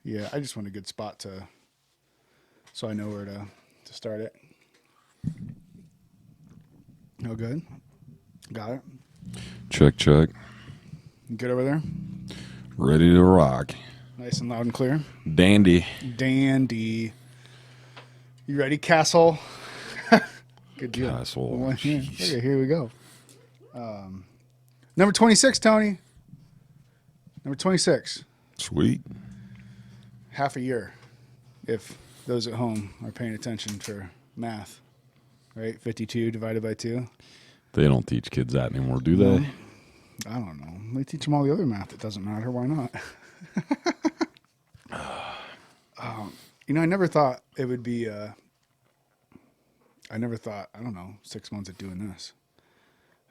Yeah, I just want a good spot so I know where to start it. No good. Got it. Check, check. You good over there? Ready to rock. Nice and loud and clear. Dandy. Dandy. You ready, Castle? Good deal. Castle. Well, here, Jeez. okay, here we go. Number 26, Tony. Number 26. Sweet. Half a year. If those at home are paying attention for math, right? 52 divided by 2. They don't teach kids that anymore, do they? I don't know. They teach them all the other math that doesn't matter. Why not? I never thought it would be. I never thought. I don't know. 6 months of doing this.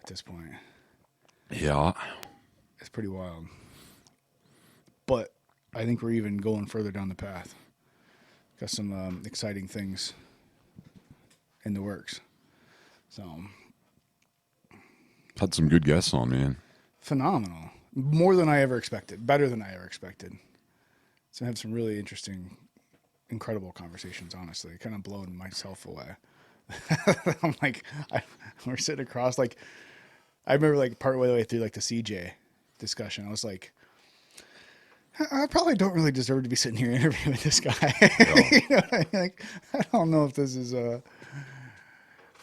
At this point, Yeah. it's pretty wild. But I think we're even going further down the path. Got some exciting things in the works. So Had some good guests on, man. phenomenal. More than I ever expected. Better than I ever expected. So I had some really interesting, incredible conversations, honestly. Kind of blowing myself away. I'm like, we're sitting across, like, I remember, like, part way through, like, the CJ discussion, I was like, I probably don't really deserve to be sitting here interviewing this guy. Yeah. You know what I mean? Like, I don't know if this is, if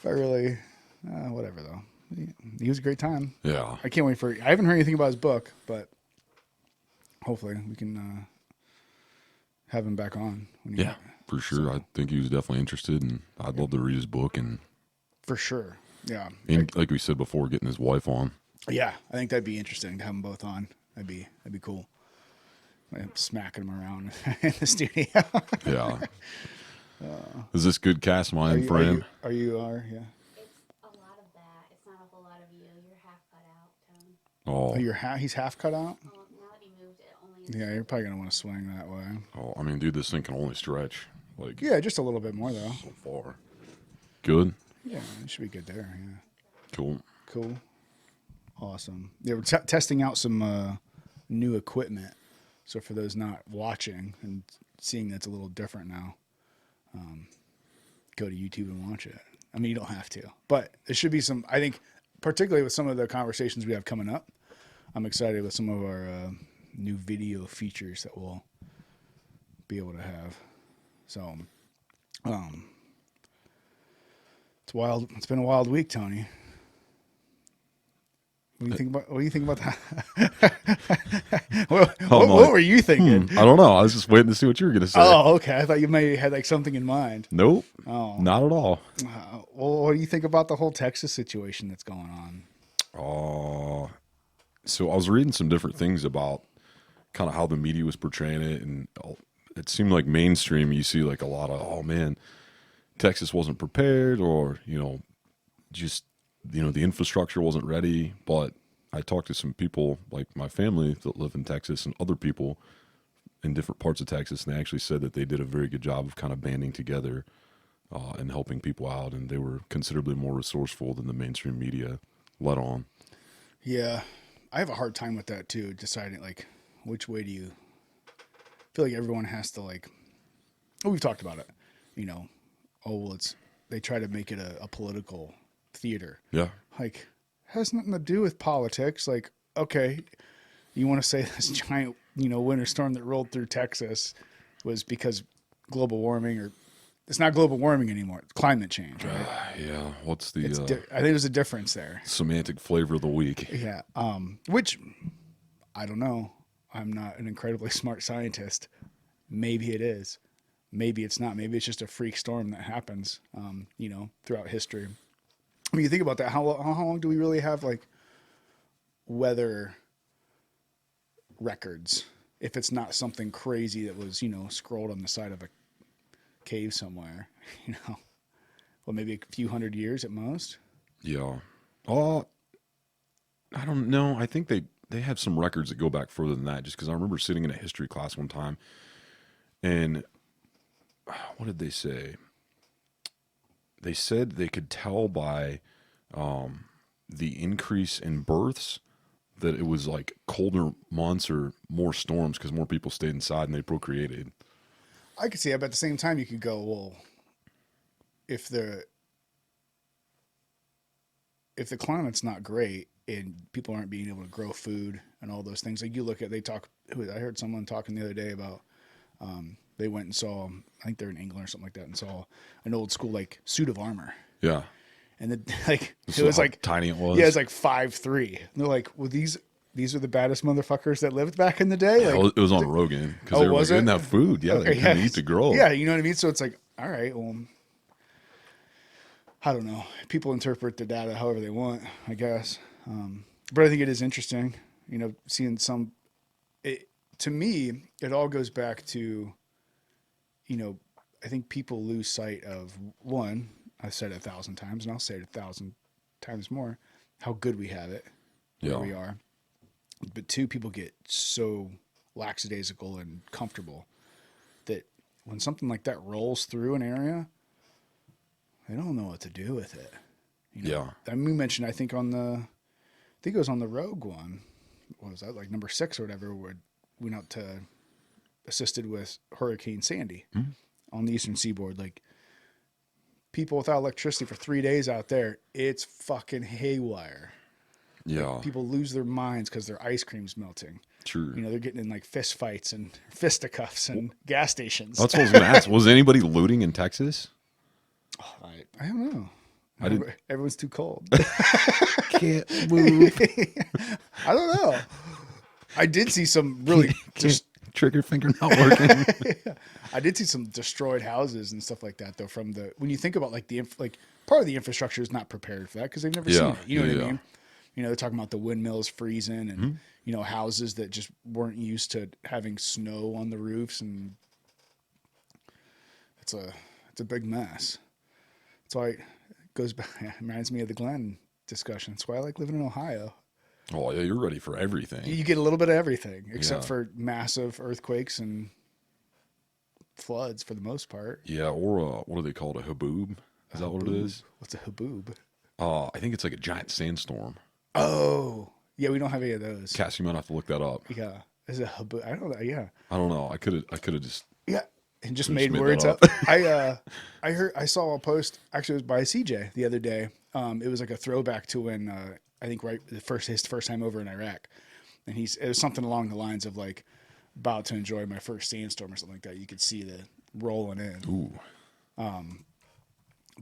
I really, whatever, though. He was a great time. Yeah. I can't wait I haven't heard anything about his book, but hopefully we can have him back on. Yeah, for sure. I think he was definitely interested, and I'd love to read his book. And For sure. Yeah. like we said before, getting his wife on. Yeah, I think that'd be interesting to have them both on. That'd be cool. Like, smacking them around in the studio. Yeah. Is this good cast mind for him? Are you? Yeah. It's a lot of that. It's not a whole lot of you. You're half cut out, Tone. Oh, He's half cut out. Well, now that he moved, it only. Yeah, you're probably gonna want to swing that way. oh, I mean, dude, this thing can only stretch like Yeah, just a little bit more though. so far. Good. Yeah, it should be good there. Yeah. Cool. Cool. Awesome. Yeah, we're testing out some new equipment. So for those not watching and seeing that's a little different now, go to YouTube and watch it. I mean, you don't have to, but there should be some. I think, particularly with some of the conversations we have coming up, I'm excited with some of our new video features that we'll be able to have. So, it's wild. It's been a wild week, Tony. What do you think about? What do you think about that? What were you thinking? I don't know. I was just waiting to see what you were going to say. Oh, okay. I thought you may have had like something in mind. Nope. Oh, Not at all. well, what do you think about the whole Texas situation that's going on? Oh, so I was reading some different things about kind of how the media was portraying it, and it seemed like mainstream. You see like a lot of, oh man, Texas wasn't prepared, or just the infrastructure wasn't ready. But I talked to some people like my family that live in Texas and other people in different parts of Texas, and they actually said that they did a very good job of kind of banding together and helping people out, and they were considerably more resourceful than the mainstream media let on. Yeah, I have a hard time with that too. Deciding like which way do you feel like everyone has to like. Oh, we've talked about it. Oh well, they try to make it a political theater. Yeah. Like has nothing to do with politics. Like okay, you want to say this giant winter storm that rolled through Texas was because global warming, or it's not global warming anymore. It's climate change, right? Yeah. What's the I think there's a difference there. semantic flavor of the week? Yeah. Which I don't know. I'm not an incredibly smart scientist. Maybe it is. Maybe it's not. Maybe it's just a freak storm that happens, throughout history. When you think about that, how long do we really have like weather records? If it's not something crazy that was, scrolled on the side of a cave somewhere, well, maybe a few hundred years at most. Yeah. I don't know. I think they have some records that go back further than that, just because I remember sitting in a history class one time, and what did they say? They said they could tell by the increase in births that it was like colder months or more storms because more people stayed inside and they procreated. I could see it, but at the same time, you could go, well, if the climate's not great and people aren't being able to grow food and all those things, like you look at, I heard someone talking the other day about, they went and saw, I think they're in England or something like that, and saw an old school like suit of armor, Yeah. and like This it is was how like tiny it was. yeah, it's like 5'3". And they're like, well, these are the baddest motherfuckers that lived back in the day. Yeah, Like, it was on Rogan because Oh, they were like, was they it? didn't have food. Yeah, they okay, couldn't eat to grow. Yeah, you know what I mean. So it's like, all right, well, I don't know. People interpret the data however they want, I guess. But I think it is interesting, seeing some. To me, it all goes back to, I think people lose sight of one. I've said it 1,000 times, and I'll say it 1,000 times more. How good we have it, where Yeah. we are. But two, people get so lackadaisical and comfortable that when something like that rolls through an area, they don't know what to do with it. Yeah. I mean, we mentioned, I think it was on the Rogue one. What was that, like number 6 or whatever? Where we went out to assisted with Hurricane Sandy on the Eastern Seaboard. Like, people without electricity for 3 days out there, it's fucking haywire. Yeah. People lose their minds because their ice cream's melting. True. They're getting in like fist fights and fisticuffs and gas stations. That's what I was going to ask. Was anybody looting in Texas? I don't know. I didn't- Everyone's too cold. Can't move. I don't know. I did see some really just. Trigger finger not working. I did see some destroyed houses and stuff like that, though. When you think about like part of the infrastructure is not prepared for that because they've never seen it. You know what I mean? They're talking about the windmills freezing and houses that just weren't used to having snow on the roofs, and it's a big mess. That's why it goes back. It reminds me of the Glenn discussion. That's why I like living in Ohio. Oh, yeah, you're ready for everything. You get a little bit of everything, except Yeah. for massive earthquakes and floods for the most part. Yeah, or what do they call it? A haboob? Is that what it is? What's a haboob? I think it's like a giant sandstorm. Oh, yeah, we don't have any of those. Cass, you might have to look that up. Yeah, is it haboob? I don't know. Yeah, I don't know. I could have just. yeah, and just Just made made words that up. I saw a post. Actually, it was by CJ the other day. It was like a throwback to when I think his first time over in Iraq, and it was something along the lines of like about to enjoy my first sandstorm or something like that. You could see the rolling in. Ooh.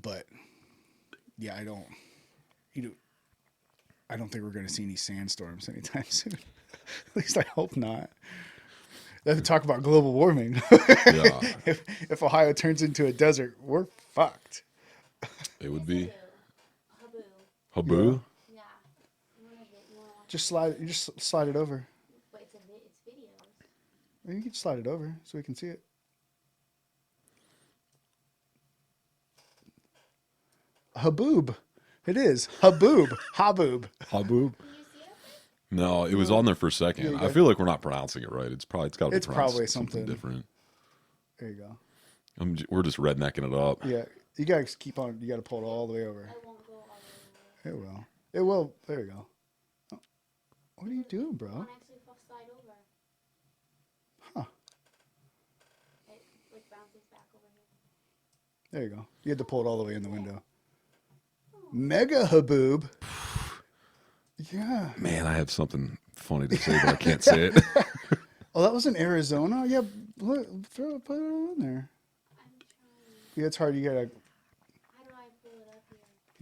But yeah, I don't think we're going to see any sandstorms anytime soon. At least I hope not. They talk about global warming. Yeah. if Ohio turns into a desert, we're fucked. It would be. Haboo. Haboo? Yeah. You wanna watch Just slide it over. but it's videos. You can just slide it over so we can see it. Haboob. It is. Haboob. Haboob. Haboob? Can you see it? No, it was on there for a second. you I go. feel like we're not pronouncing it right. It's got to be It's pronounced probably something something. different. There you go. We're just rednecking it up. Yeah. You guys keep on. You got to pull it all the way over. I won't go all the way over. It will. It will. There you go. Oh, what are you doing, It bro? won't actually slide over. Huh. It like bounces back over here. There you go. You had to pull it all the way in the window. Mega haboob. Yeah. Man, I have something funny to say, but I can't say it. Oh, that was in Arizona? Yeah. Put it on there. I'm trying. Yeah, it's hard. How do I pull it up here?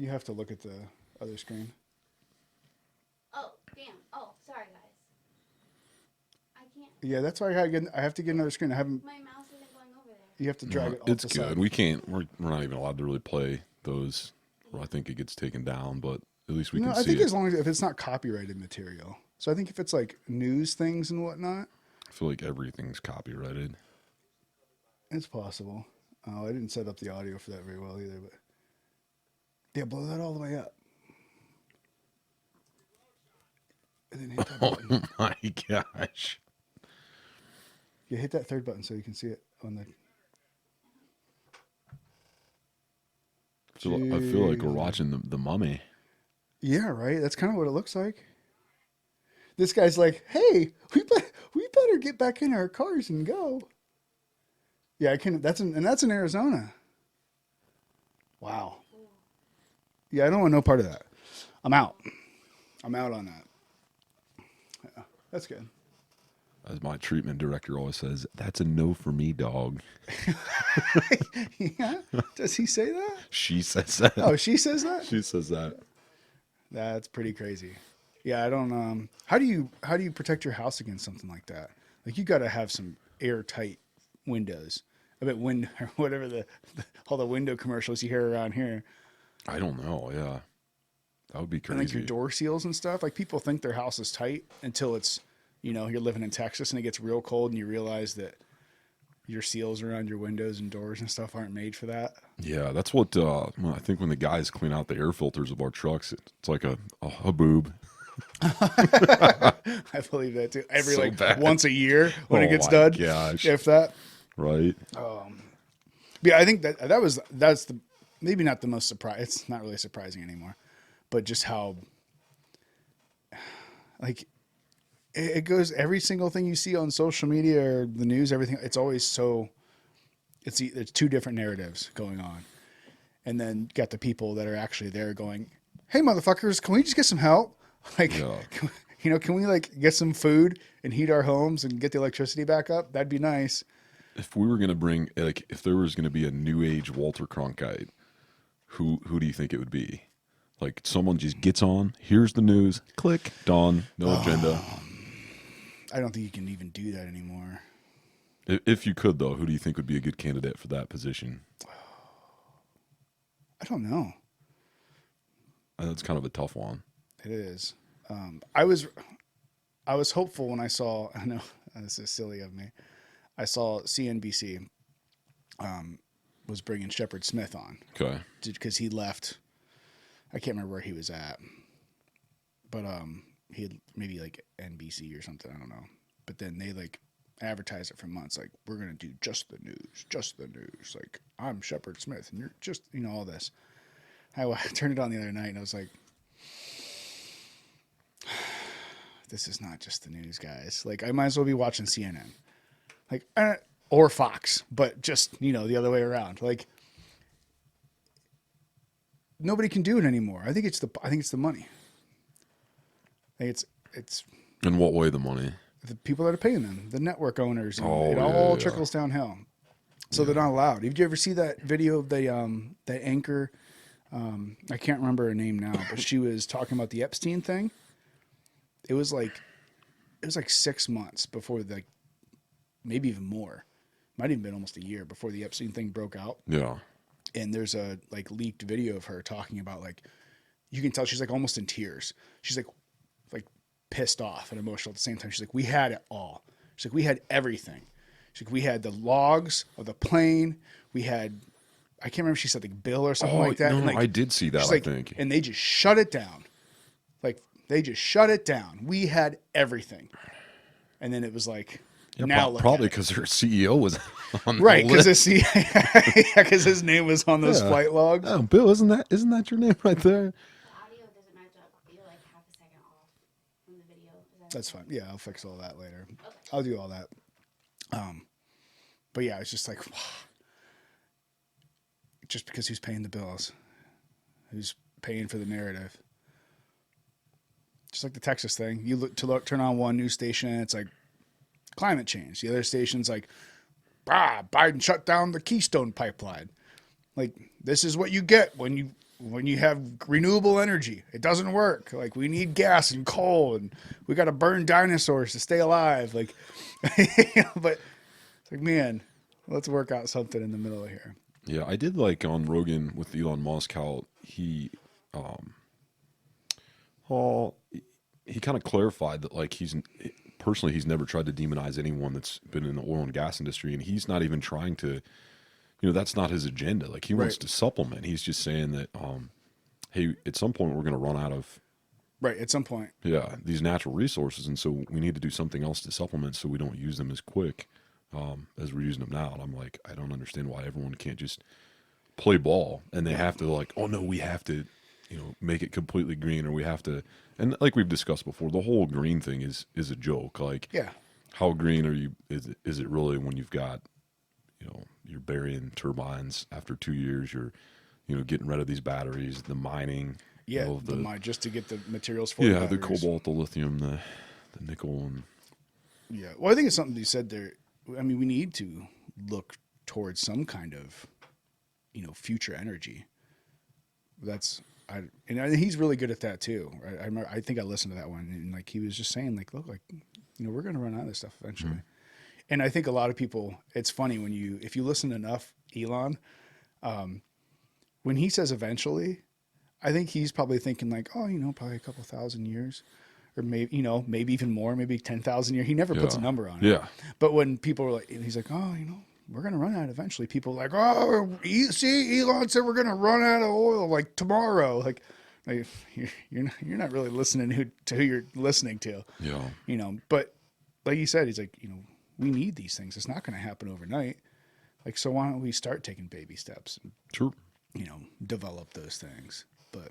You have to look at the other screen. Oh, damn. Oh, sorry, guys. I can't. Yeah, that's why I have to get another screen. I haven't. My mouse isn't going over there. You have to drag No, it. Off it's the good. side. We can't. We're not even allowed to really play those. Or I think it gets taken down, but at least we No, can I see think it. as long as if it's not copyrighted material. So I think if it's like news things and whatnot, I feel like everything's copyrighted. it's possible. Oh, I didn't set up the audio for that very well either, but yeah, blow that all the way up. And then hit that button. Oh my gosh! Yeah, hit that third button so you can see it on the. I feel like we're Jeez. watching the Mummy. Yeah, right. That's kind of what it looks like. This guy's like, hey, we better get back in our cars and go. Yeah, I can. That's in Arizona. Wow. Yeah, I don't want no part of that. I'm out. I'm out on that. Yeah, that's good. As my treatment director always says, that's a no for me, dog. Yeah. Does he say that? She says that. Oh, she says that? She says that. That's pretty crazy. Yeah, I don't how do you protect your house against something like that? Like you got to have some airtight windows. I bet or whatever all the window commercials you hear around here. I don't know. Yeah. That would be And like crazy. your door seals and stuff. Like people think their house is tight until it's, you're living in Texas and it gets real cold and you realize that your seals around your windows and doors and stuff aren't made for that. Yeah, that's what well, I think when the guys clean out the air filters of our trucks, it's like a boob. I believe that too. Every So like bad. once a year when Oh it gets my done. gosh. If that. Right? Yeah, I think that's the maybe not the most surprise. It's not really surprising anymore, but just how like it goes. Every single thing you see on social media or the news, everything. It's always so. It's two different narratives going on, and then got the people that are actually there going, "Hey, motherfuckers, can we just get some help? Like, Yeah. can we like get some food and heat our homes and get the electricity back up? That'd be nice." If we were gonna bring like if there was gonna be a new age Walter Cronkite, who do you think it would be? Like someone just gets on, here's the news, click, done, no agenda. I don't think you can even do that anymore. If you could though, who do you think would be a good candidate for that position? I don't know. That's kind of a tough one. It is. I was hopeful when I saw. I know this is silly of me. I saw CNBC was bringing Shepard Smith on Okay. because he left. I can't remember where he was at, but he had maybe like NBC or something. I don't know. But then they like advertised it for months. Like we're gonna do just the news. Like I'm Shepard Smith, and you're just all this. I turned it on the other night, and I was like, this is not just the news, guys. Like I might as well be watching CNN. Like, or Fox, but just, the other way around. Like nobody can do it anymore. I think it's the money. I think it's In what way the money? the people that are paying them, the network owners, and Oh, it yeah, all yeah. trickles downhill. So they're not allowed. Did you ever see that video of the anchor? I can't remember her name now, but she was talking about the Epstein thing. It was like 6 months before maybe even more. Might even been almost a year before the Epstein thing broke out. Yeah. And there's a leaked video of her talking about you can tell she's like almost in tears. She's like pissed off and emotional at the same time. She's like, we had it all. She's like, we had everything. She's like, we had the logs of the plane. We had, I can't remember if she said Bill or something like that. No, And, I did see that, she's I like, think. and they just shut it down. They just shut it down. We had everything. And then it was like, Yeah, now look probably at it. because her CEO was on the Right, because list. his name was on those Yeah. flight logs. Oh, Bill, isn't that your name right there? The audio doesn't match up. You're like half a second off from the video. Is that That's fine. Yeah, I'll fix all that later. I'll do all that. But yeah, it's just like, just because who's paying the bills, who's paying for the narrative. Just like the Texas thing, you turn on one news station, and it's like climate change. The other station's like, Biden shut down the Keystone pipeline. Like this is what you get when you have renewable energy. It doesn't work. Like we need gas and coal, and we got to burn dinosaurs to stay alive. Like, but it's like, man, let's work out something in the middle of here. Yeah, I did like on Rogan with Elon Musk how he kind of clarified that like he's never tried to demonize anyone that's been in the oil and gas industry, and he's not even trying to, that's not his agenda. Like he wants Right. to supplement. He's just saying that, hey, at some point we're going to run out of Right, at some point. these natural resources, and so we need to do something else to supplement so we don't use them as quick as we're using them now. And I'm like, I don't understand why everyone can't just play ball and they have to like, oh no, we have to make it completely green, or we have to. And like we've discussed before, the whole green thing is a joke. Like, Yeah. how green are you? Is it really when you've got, you're burying turbines after 2 years? You're, getting rid of these batteries, the mining. Yeah. Just to get the materials for Yeah, the batteries. cobalt, the lithium, the nickel, and Yeah. Well, I think it's something you said there. I mean, we need to look towards some kind of, future energy. And he's really good at that too. Right? I think I listened to that one, and like he was just saying, like, look, like, we're going to run out of this stuff eventually. And I think a lot of people, it's funny if you listen enough, Elon, when he says eventually, I think he's probably thinking like, oh, probably a couple thousand years, or maybe even more, maybe 10,000 years. He never puts a Yeah. number on it. Yeah. But when people are like, he's like, oh, we're going to run out eventually. People are like, oh, see, Elon said we're going to run out of oil like tomorrow. Like you're not really listening to who you're listening to, Yeah. But like you said, he's like, we need these things. It's not going to happen overnight. Like, so why don't we start taking baby steps and, Sure. develop those things? But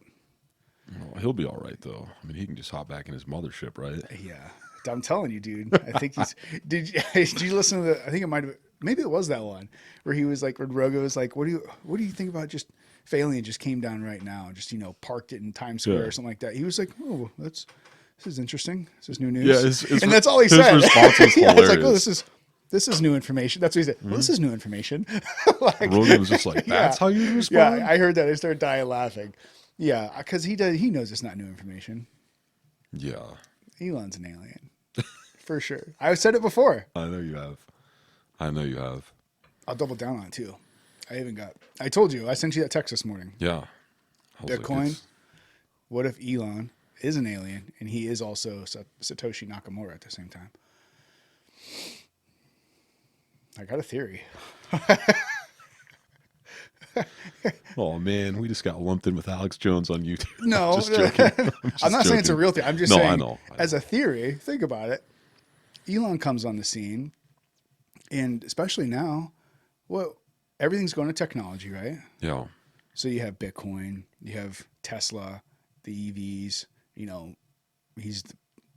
Well, he'll be all right though. I mean, he can just hop back in his mothership, right? yeah, I'm telling you, dude. I think he's. Did you listen to the? I think it might have. Maybe it was that one where he was like, when Rogo was like, what do you think about just if Alien just came down right now, and just parked it in Times Square or something like that? He was like, oh, this is interesting. This is new news. Yeah, and that's all he his said. response was Yeah, it's like, oh, hilarious. this is new information. That's what he said. Well, this is new information. Like, Rogan was just like, "That's how you respond." yeah, I heard that. I started dying laughing. Yeah, because he knows it's not new information. Yeah, Elon's an alien. For sure. I've said it before. I know you have. I know you have. I'll double down on it too. I told you, I sent you that text this morning. Yeah. I was like, Bitcoin. it's- What if Elon is an alien and he is also Satoshi Nakamura at the same time? I got a theory. Oh man, we just got lumped in with Alex Jones on YouTube. No, just joking. I'm not saying it's a real thing. I'm just No, I saying, know. as a theory, think about it. Elon comes on the scene, and especially now, everything's going to technology, right? Yeah. So you have Bitcoin, you have Tesla, the EVs. He's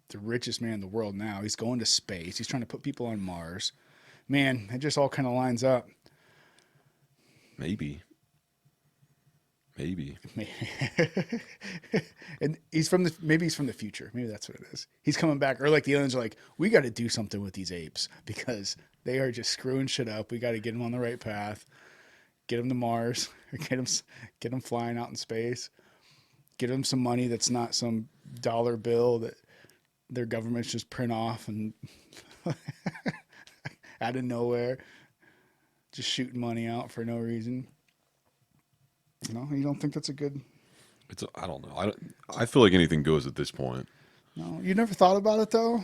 the richest man in the world now. He's going to space. He's trying to put people on Mars. Man, it just all kind of lines up. Maybe. And maybe he's from the future. Maybe that's what it is. He's coming back, or like the aliens are like, we got to do something with these apes because they are just screwing shit up. We got to get them on the right path, get them to Mars, get them flying out in space, get them some money that's not some dollar bill that their governments just print off and out of nowhere, just shooting money out for no reason. You don't think that's a good? I don't know. I feel like anything goes at this point. No, you never thought about it though.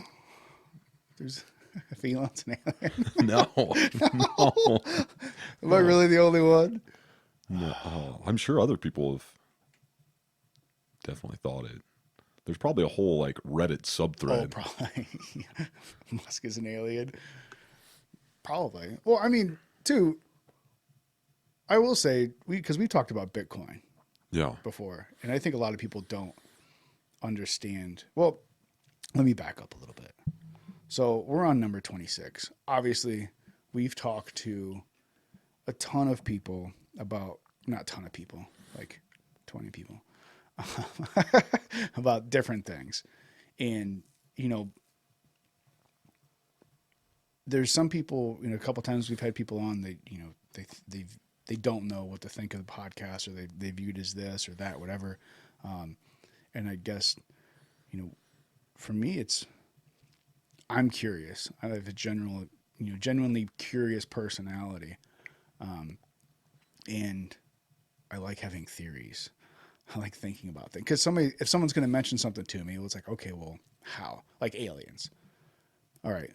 If Elon's an alien, No. No. am I really the only one? No. Oh, I'm sure other people have definitely thought it. There's probably a whole like Reddit Oh, subthread. probably. Musk is an alien. Probably. Well, I mean, too. I will say because we talked about Bitcoin Yeah. before, and I think a lot of people don't understand. Well, let me back up a little bit. So we're on number 26. Obviously, we've talked to a ton of people about, not a ton of people, like 20 people, about different things. And, there's some people, a couple times we've had people on, they don't know what to think of the podcast, or they view it as this or that, whatever. And I guess, for me, I'm curious. I have a genuinely curious personality. And I like having theories. I like thinking about things. Because if someone's going to mention something to me, it's like, okay, well, how? Like aliens. All right.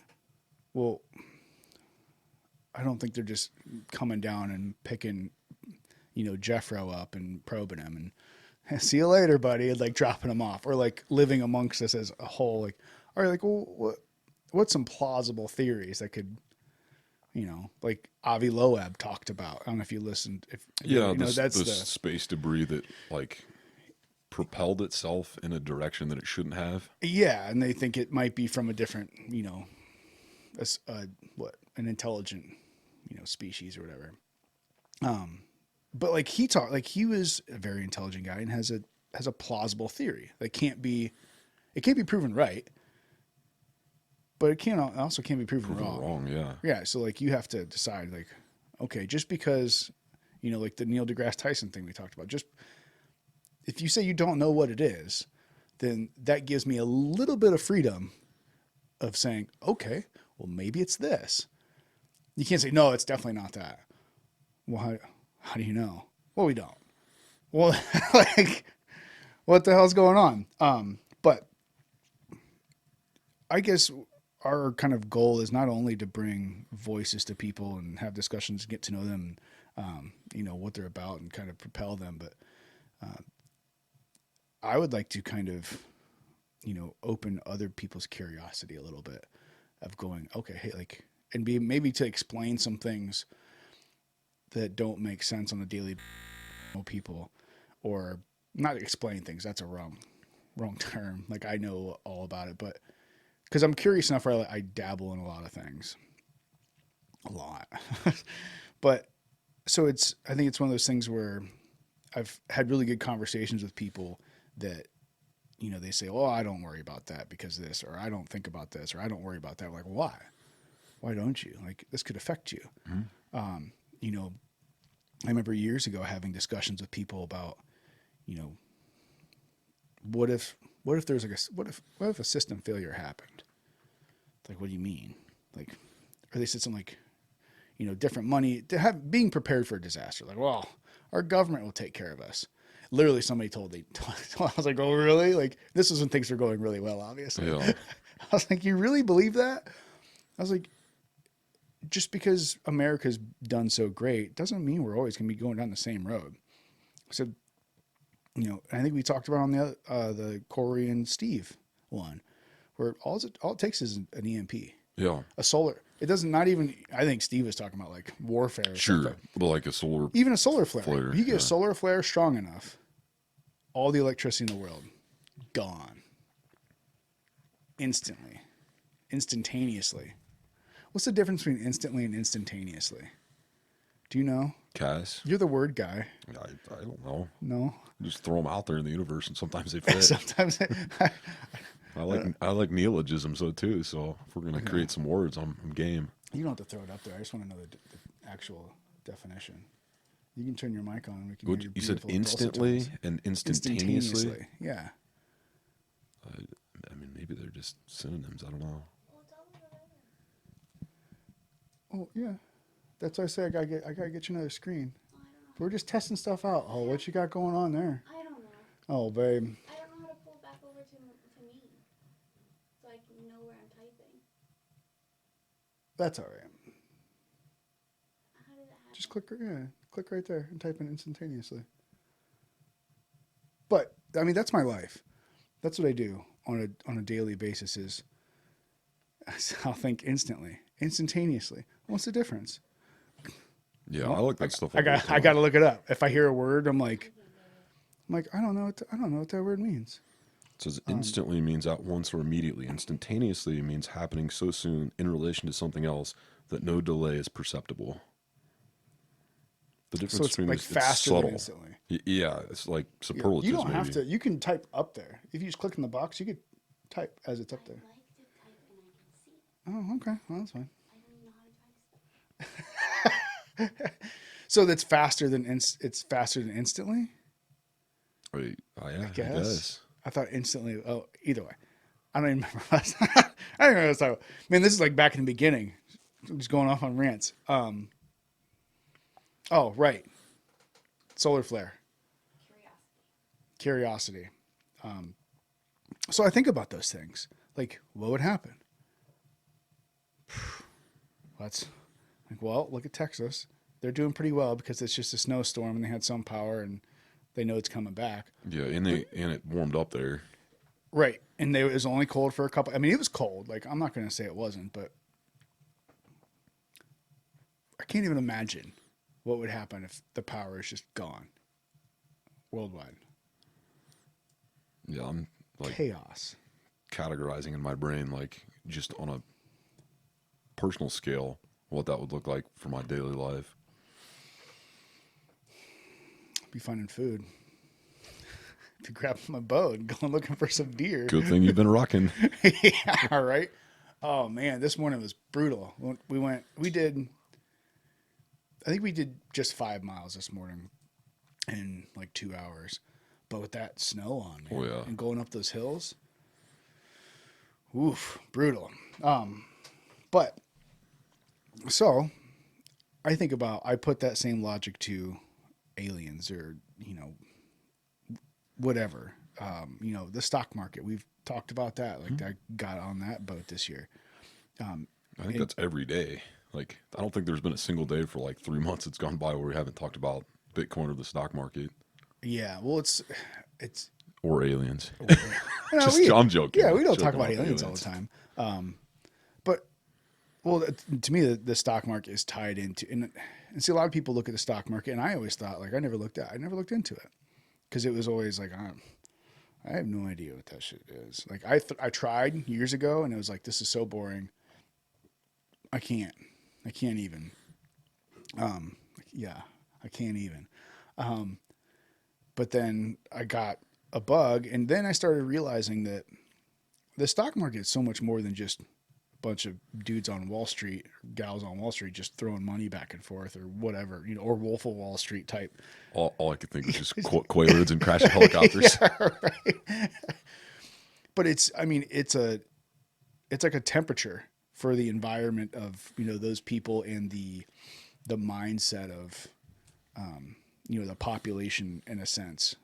Well, I don't think they're just coming down and picking, Jeffro up and probing him and see you later, buddy, and like dropping him off, or like living amongst us as a whole. Like, all right, like, well, what's some plausible theories that could, like Avi Loeb talked about? I don't know if you listened. Yeah, that's the the space debris that like propelled itself in a direction that it shouldn't have. Yeah, and they think it might be from a different, an intelligent, species or whatever. But like he was a very intelligent guy and has a plausible theory that it can't be proven right, but also can't be proven Proven wrong. wrong, yeah. Yeah, so like you have to decide like, okay, just because, like the Neil deGrasse Tyson thing we talked about, just if you say you don't know what it is, then that gives me a little bit of freedom of saying, okay, well maybe it's this. You can't say no, it's definitely not that. Well, how do you know? Well, we don't. Well, like, what the hell's going on? But I guess our kind of goal is not only to bring voices to people and have discussions, get to know them, what they're about and kind of propel them, but I would like to kind of, open other people's curiosity a little bit of going, okay, hey, like, and be maybe to explain some things that don't make sense on a daily people, or not explain things. That's a wrong term. Like I know all about it, but because I'm curious enough where I dabble in a lot of things, a lot. But so I think it's one of those things where I've had really good conversations with people that, they say, oh, I don't worry about that because of this, or I don't think about this, or I don't worry about that. I'm like, why? Why don't you? Like, this could affect you. Mm-hmm. I remember years ago having discussions with people about, what if there's like what if a system failure happened? Like, what do you mean? Like, or they said something like, different money to being prepared for a disaster. Like, well, our government will take care of us. Literally, somebody told I was like, oh, really? Like, this is when things are going really well, obviously. Yeah. I was like, you really believe that? I was like, just because America's done so great doesn't mean we're always going to be going down the same road. So, I think we talked about on the Corey and Steve one, where all it takes is an EMP, Yeah. a solar. It doesn't not even. I think Steve was talking about like warfare. Or Sure. something. But like a solar. Even a solar flare. Flare, You get yeah. a solar flare strong enough, all the electricity in the world gone instantly, instantaneously. What's the difference between instantly and instantaneously? Do you know? Cass. You're the word guy. I don't know. No. Just throw them out there in the universe, and sometimes they fit. Sometimes I like neologisms though too. So if we're gonna create some words, I'm game. you don't have to throw it up there. I just want to know the actual definition. You can turn your mic on. And we can hear your You said beautiful instantly dulcet tones. and instantaneously. Yeah. I mean, maybe they're just synonyms. I don't know. Oh yeah. That's why I say I gotta get you another screen. We're just testing stuff out. Oh, what you got going on there? I don't know. Oh, babe. I don't know how to pull back over to me, so I can know where I'm typing. That's all right. How did that happen? Just click right there and type in instantaneously. But I mean, that's my life. That's what I do on a daily basis. Is I'll think instantly, instantaneously. What's the difference? Yeah, I like that stuff. I got to look it up. If I hear a word, I'm like, I don't know what that word means. It says instantly means at once or immediately. Instantaneously means happening so soon in relation to something else that no delay is perceptible. The difference So it's between like it's faster subtle. than instantly. Yeah, it's like You superlatives. don't have maybe. to. You can type up there. If you just click in the box, you could type as it's up there. I like to type and I can see. Oh, okay. Well, that's fine. I don't know how to type stuff. So that's faster than it's faster than instantly. Wait, yeah, I Guess. guess. I thought instantly. Oh, either way, I don't even remember. I don't even know what I was. Man, this is like back in the beginning. Just going off on rants. Oh, right. Solar flare. Curiosity. So I think about those things. Like, what would happen? Let's like, well, look at Texas. They're doing pretty well because it's just a snowstorm and they had some power and they know it's coming back. Yeah, and it warmed up there. Right. And it was only cold for a couple. I mean, it was cold. Like, I'm not going to say it wasn't, but I can't even imagine what would happen if the power is just gone worldwide. Yeah, I'm like chaos. categorizing in my brain, like just on a personal scale, what that would look like for my daily life. Be finding food. Be grabbing my bow and going looking for some deer. Good thing you've been rocking. Yeah, right. Oh man, this morning was brutal. We did. I think we did just 5 miles this morning in like 2 hours, but with that snow on, man, Oh, yeah. and going up those hills, oof, brutal. But so I put that same logic to aliens or whatever. The stock market. We've talked about that. Like I got on that boat this year. I think that's every day. Like, I don't think there's been a single day for like 3 months that's gone by where we haven't talked about Bitcoin or the stock market Yeah, well, it's or aliens. no, I'm joking. Yeah, we don't talk Joking about aliens all the time. But well, to me, the stock market is tied into and see a lot of people look at the stock market, and I always thought like I never looked into it because it was always like I have no idea what that shit is. Like I tried years ago, and it was like this is so boring. I can't even. Yeah, I can't even. But then I got a bug, and then I started realizing that the stock market is so much more than just a bunch of dudes on Wall Street, or gals on Wall Street, just throwing money back and forth, or whatever, or Wolf of Wall Street type. All I could think was just Quaaludes and crashing helicopters. Yeah, right. But it's like a temperature for the environment of those people and the mindset of the population in a sense.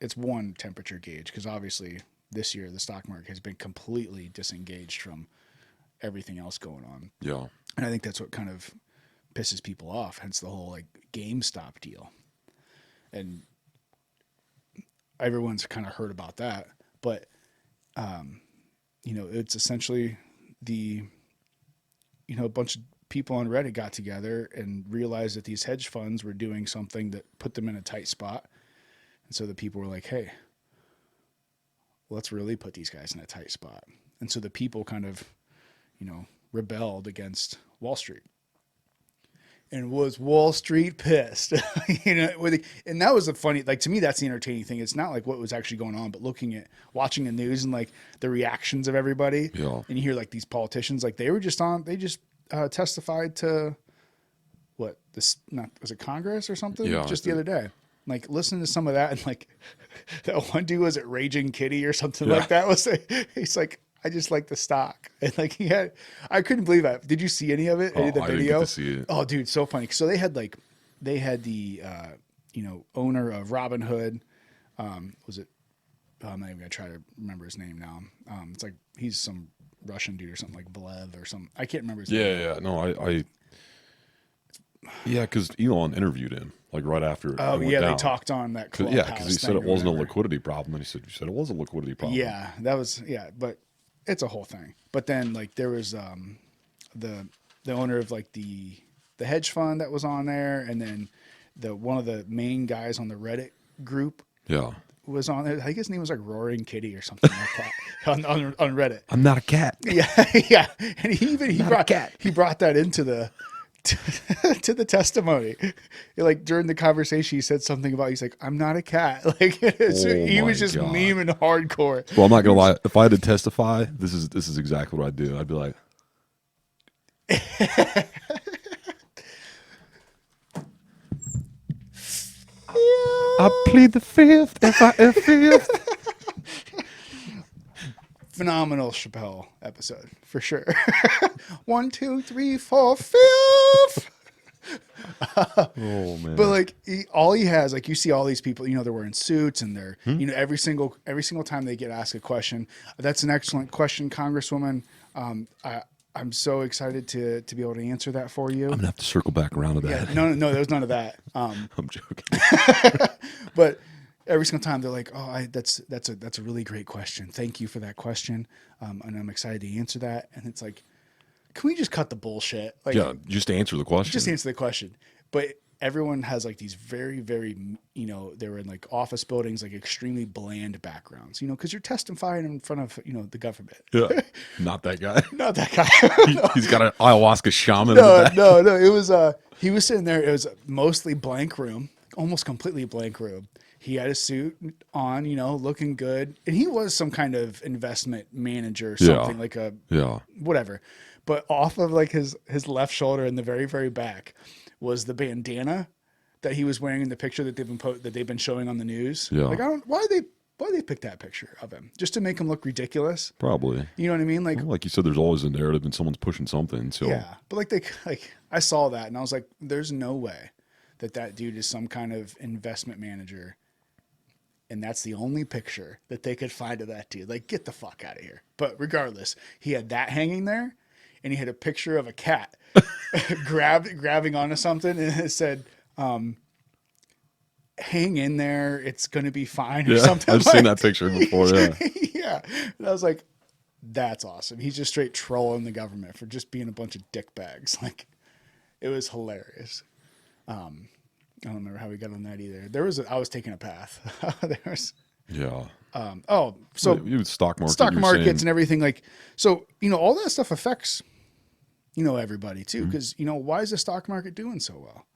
It's one temperature gauge because obviously this year the stock market has been completely disengaged from everything else going on. Yeah. And I think that's what kind of pisses people off, hence the whole like GameStop deal. And everyone's kind of heard about that, but it's essentially a bunch of people on Reddit got together and realized that these hedge funds were doing something that put them in a tight spot. And so the people were like, hey, let's really put these guys in a tight spot. And so the people kind of, rebelled against Wall Street. And was Wall Street pissed? And that was the funny, like to me, that's the entertaining thing. It's not like what was actually going on, but watching the news and like the reactions of everybody. Yeah. And you hear like these politicians, like they just testified to was it Congress or something? Yeah, just the other day. Like listen to some of that and like that one dude was it Raging Kitty or something like that he's like, I just like the stock. And like I couldn't believe that. Did you see any of it? Any of the I video? didn't get to see it. Oh dude, so funny. So they had the owner of Robinhood. Was it I'm not even gonna try to remember his name now. It's like he's some Russian dude or something like Blev or something. I can't remember his name. Yeah. No, because Elon interviewed him like right after. Oh it went yeah, down. they talked on that. Because he said it wasn't a liquidity. liquidity problem, and you said it was a liquidity problem. Yeah, that was but it's a whole thing. But then like there was the owner of like the hedge fund that was on there, and then one of the main guys on the Reddit group Yeah. was on there. I think his name was like Roaring Kitty or something like that on Reddit. I'm not a cat. Yeah, yeah. And he brought that into the to the testimony. Like during the conversation, he said something about he's like, I'm not a cat. Like he was just God. memeing hardcore. Well, I'm not gonna lie. If I had to testify, this is exactly what I'd do. I'd be like, I plead the fifth. Fifth. Phenomenal Chappelle episode for sure. 1, 2, 3, 4, 5th. Oh man. But like all he has, like you see all these people, they're wearing suits and they're, every single time they get asked a question. That's an excellent question, Congresswoman. I'm so excited to be able to answer that for you. I'm gonna have to circle back around to that. Yeah, no, there's none of that. I'm joking. But every single time they're like, "Oh, that's a really great question. Thank you for that question, and I'm excited to answer that." And it's like, can we just cut the bullshit? Like, Yeah, just answer the question. just answer the question. But everyone has like these very, very, they were in like office buildings, like extremely bland backgrounds, because you're testifying in front of, the government. Yeah. Not that guy. Not that guy. He's got an ayahuasca shaman in No, the back. no. It was he was sitting there. It was mostly blank room, almost completely blank room. He had a suit on, looking good, and he was some kind of investment manager, something like a Yeah. whatever. But off of like his left shoulder in the very, very back was the bandana that he was wearing in the picture that they've been showing on the news. Yeah. Like why they pick that picture of him just to make him look ridiculous. Probably. You know what I mean? Like, Well, like you said, there's always a narrative and someone's pushing something. So yeah, but like I saw that and I was like, there's no way that dude is some kind of investment manager, and that's the only picture that they could find of that dude. Like, get the fuck out of here. But regardless, he had that hanging there, and he had a picture of a cat grabbing onto something, and it said, "Hang in there, it's gonna be fine," or yeah, something. I've seen that picture before. Yeah. Yeah, and I was like, that's awesome. He's just straight trolling the government for just being a bunch of dick bags. Like, it was hilarious. I don't remember how we got on that either. I was taking a path. Yeah. So you stock market, stock you're markets saying- and everything, like, so, all that stuff affects, everybody too. Mm-hmm. Because, why is the stock market doing so well?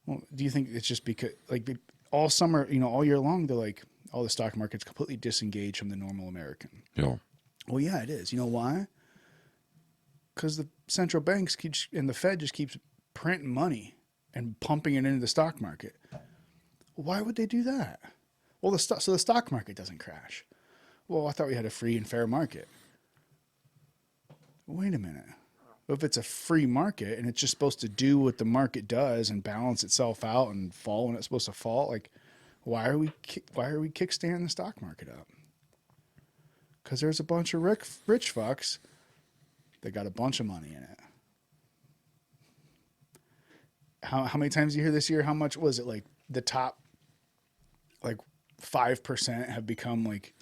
Well, do you think it's just because, like, all summer, all year long, they're like, oh, the stock market's completely disengaged from the normal American. Yeah. Well, yeah, it is. You know why? Because the central banks and the Fed just keeps printing money and pumping it into the stock market. Why would they do that? Well, so the stock market doesn't crash. Well, I thought we had a free and fair market. Wait a minute. If it's a free market and it's just supposed to do what the market does and balance itself out and fall when it's supposed to fall, like, why are we kickstanding the stock market up? Because there's a bunch of rich fucks that got a bunch of money in it. How many times do you hear this year? How much was it? Like the top, like 5% have become like,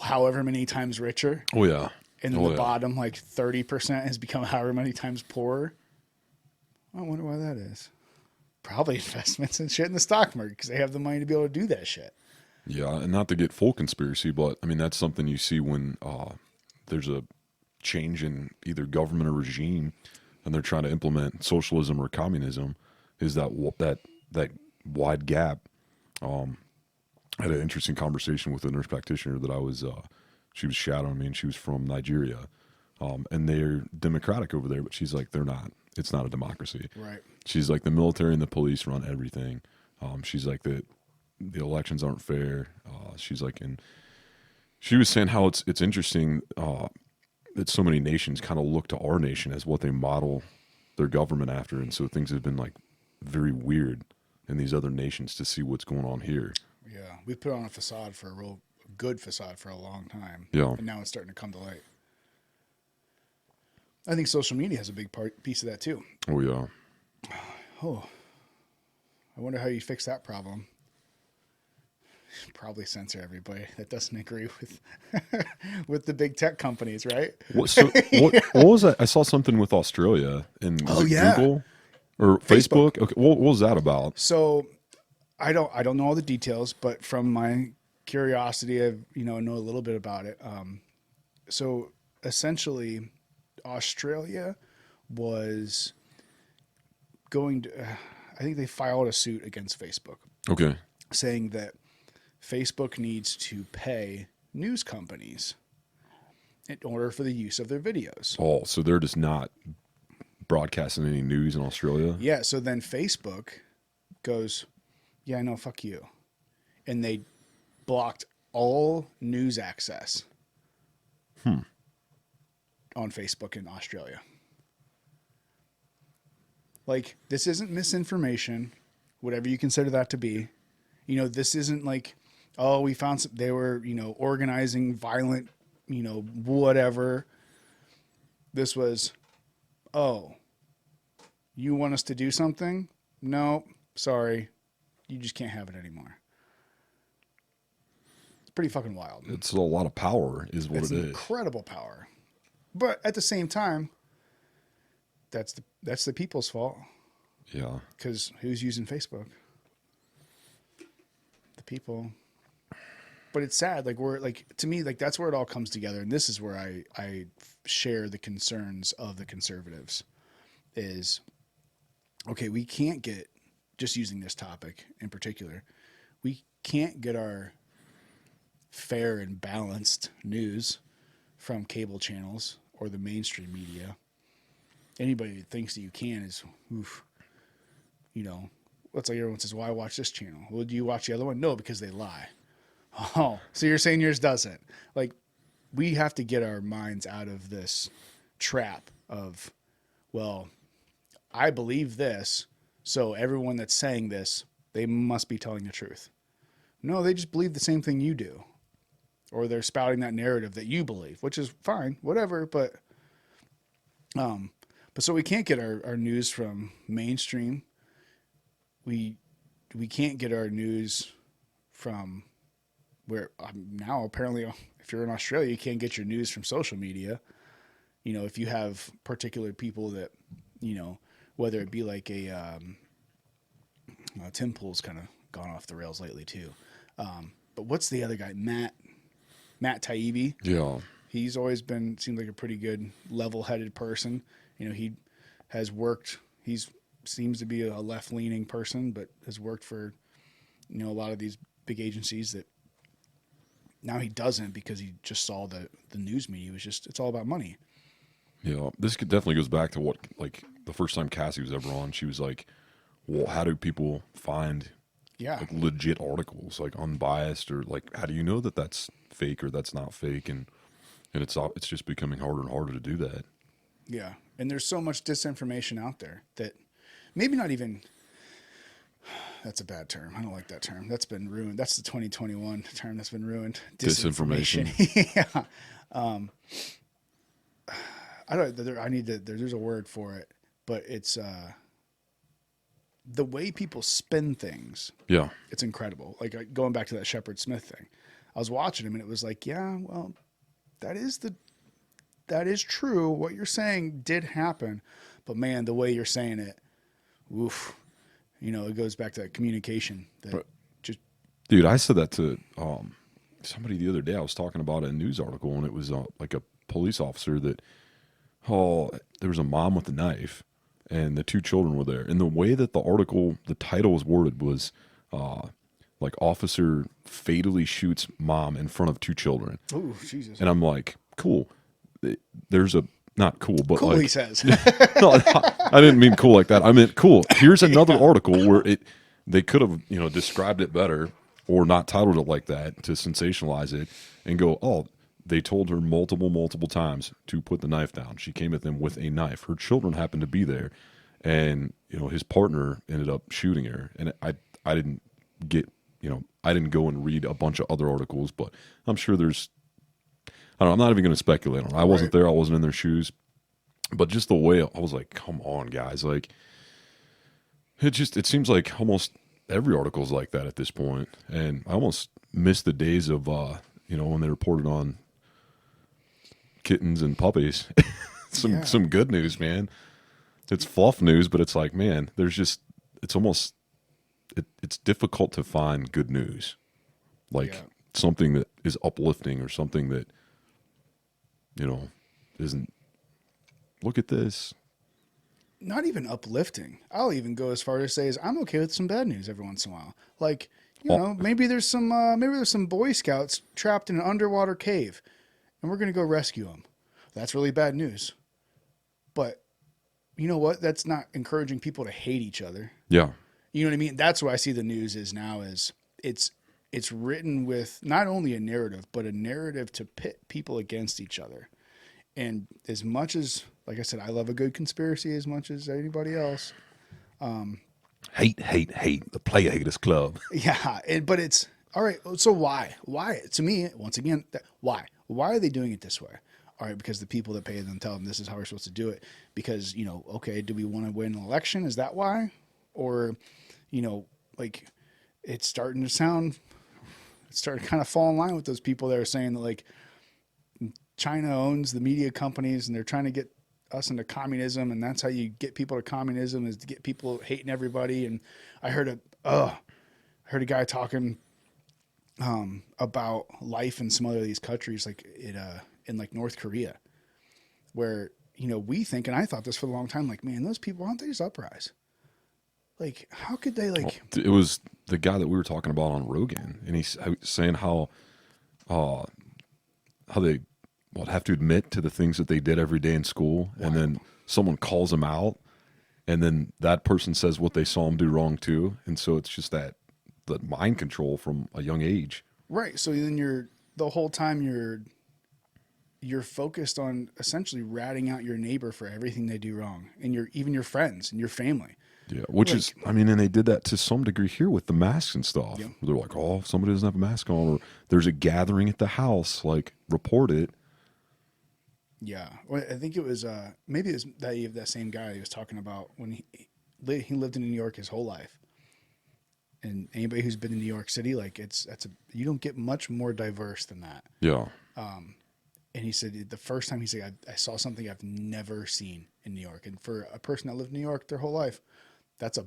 however many times richer, Oh yeah. and then Oh, the yeah. bottom like 30% has become however many times poorer. I wonder why that is. Probably investments and shit in the stock market because they have the money to be able to do that shit. Yeah, and not to get full conspiracy, but I mean that's something you see when there's a change in either government or regime, and they're trying to implement socialism or communism. Is that wide gap? I had an interesting conversation with a nurse practitioner that I was. She was shadowing me, and she was from Nigeria, and they're democratic over there, but she's like, they're not. It's not a democracy. Right. She's like, the military and the police run everything. She's like, the elections aren't fair. She's like, and she was saying how it's interesting that so many nations kind of look to our nation as what they model their government after, and so things have been like very weird in these other nations to see what's going on here. Yeah. We put on a facade for a real good facade for a long time. Yeah. And now it's starting to come to light. I think social media has a big piece of that too. Oh yeah. Oh, I wonder how you fix that problem. Probably censor everybody that doesn't agree with with the big tech companies, right? What was that? I saw something with Australia and was it yeah. Google or Facebook. Okay, what was that about? So I don't know all the details, but from my curiosity, I know a little bit about it. So essentially, Australia was going to. I think they filed a suit against Facebook, Okay. saying that Facebook needs to pay news companies in order for the use of their videos. Oh, so they're just not broadcasting any news in Australia? Yeah, so then Facebook goes, yeah, no, fuck you. And they blocked all news access on Facebook in Australia. Like, this isn't misinformation, whatever you consider that to be. This isn't like, oh, we found they were, organizing violent, whatever. This was, oh, you want us to do something? No, sorry. You just can't have it anymore. It's pretty fucking wild. It's a lot of power is what It's it is. incredible power. But at the same time, that's the people's fault. Yeah. Because who's using Facebook? The people. But it's sad. Like we're like to me, like that's where it all comes together, and this is where I share the concerns of the conservatives. Is okay, we can't get just using this topic in particular. We can't get our fair and balanced news from cable channels or the mainstream media. Anybody that thinks that you can is, oof, you know, it's like everyone says, "Why watch this channel?" Well, do you watch the other one? No, because they lie. Oh, so you're saying yours doesn't? Like, we have to get our minds out of this trap of, well, I believe this, so everyone that's saying this, they must be telling the truth. No, they just believe the same thing you do, or they're spouting that narrative that you believe, which is fine, whatever. But so we can't get our news from mainstream. We can't get our news from where now apparently if you're in Australia, you can't get your news from social media. You know, if you have particular people that, you know, whether it be like Tim Pool's kind of gone off the rails lately too. But what's the other guy? Matt Taibbi. Yeah. He's always been seemed like a pretty good level-headed person. You know, he has worked. He's seems to be a left-leaning person, but has worked for, you know, a lot of these big agencies that now he doesn't because he just saw the news media was just it's all about money. Yeah. This definitely goes back to what, like, the first time Cassie was ever on, she was like, well, how do people find Yeah. like legit articles, like unbiased, or like, how do you know that that's fake or that's not fake? And it's just becoming harder and harder to do that. Yeah. And there's so much disinformation out there that maybe not even that's a bad term. I don't like that term. That's been ruined. That's the 2021 term that's been ruined. Disinformation. Yeah. I don't there's a word for it, but it's the way people spin things. Yeah. It's incredible. Like going back to that Shepard Smith thing. I was watching him and it was like, yeah, well, that is true. What you're saying did happen, but man, the way you're saying it, oof. You know, it goes back to that communication. That just Dude, I said that to somebody the other day. I was talking about a news article, and it was like a police officer that, there was a mom with a knife, and the two children were there. And the way that the article, the title was worded was, like, officer fatally shoots mom in front of two children. oh Jesus. And I'm like, cool. There's a not cool, but Cool, like he says. no, I didn't mean cool like that. I meant cool. Here's another article where they could have, you know, described it better or not titled it like that to sensationalize it and go, oh, they told her multiple times to put the knife down. She came at them with a knife. Her children happened to be there, and you know his partner ended up shooting her. And I didn't get, you know, I didn't go and read a bunch of other articles, but I'm sure there's. I don't know, I'm not even going to speculate on it. I wasn't there. I wasn't in their shoes. But just the way I was like, come on, guys. Like, it seems like almost every article is like that at this point. And I almost miss the days of, you know, when they reported on kittens and puppies. Some good news, man. It's fluff news, but it's like, man, it's almost, it's difficult to find good news. Like something that is uplifting or something that, you know, isn't, look at this. Not even uplifting. I'll even go as far as say is I'm okay with some bad news every once in a while. Like, you know, maybe there's some Boy Scouts trapped in an underwater cave, and we're gonna go rescue them. That's really bad news. But you know what? That's not encouraging people to hate each other. Yeah. You know what I mean? That's what I see the news is now is it's written with not only a narrative, but a narrative to pit people against each other. And as much as, like I said, I love a good conspiracy as much as anybody else. Hate. The Player Haters Club. Yeah. But it's, all right, so why? Why? To me, once again, why? Why are they doing it this way? All right, because the people that pay them tell them this is how we're supposed to do it. Because, you know, okay, do we want to win an election? Is that why? Or, you know, like it's starting to kind of fall in line with those people that are saying that like China owns the media companies and they're trying to get us into communism, and that's how you get people to communism is to get people hating everybody. And I heard a guy talking about life in some other of these countries, like in like North Korea, where we think, and I thought this for a long time, like, man, those people, aren't they just uprise? Like, how could they like? It was the guy that we were talking about on Rogan, and he's saying how they have to admit to the things that they did every day in school, and then someone calls them out, and then that person says what they saw them do wrong too, and so it's just that the mind control from a young age. Right. So then the whole time you're focused on essentially ratting out your neighbor for everything they do wrong, and even your friends and your family. Yeah, which is, I mean, and they did that to some degree here with the masks and stuff. Yeah. They're like, oh, if somebody doesn't have a mask on, or there's a gathering at the house, report it. Yeah. Well, I think it was maybe it was that same guy he was talking about when he lived in New York his whole life. And anybody who's been in New York City, you don't get much more diverse than that. Yeah. And he said the first time I saw something I've never seen in New York. And for a person that lived in New York their whole life, that's a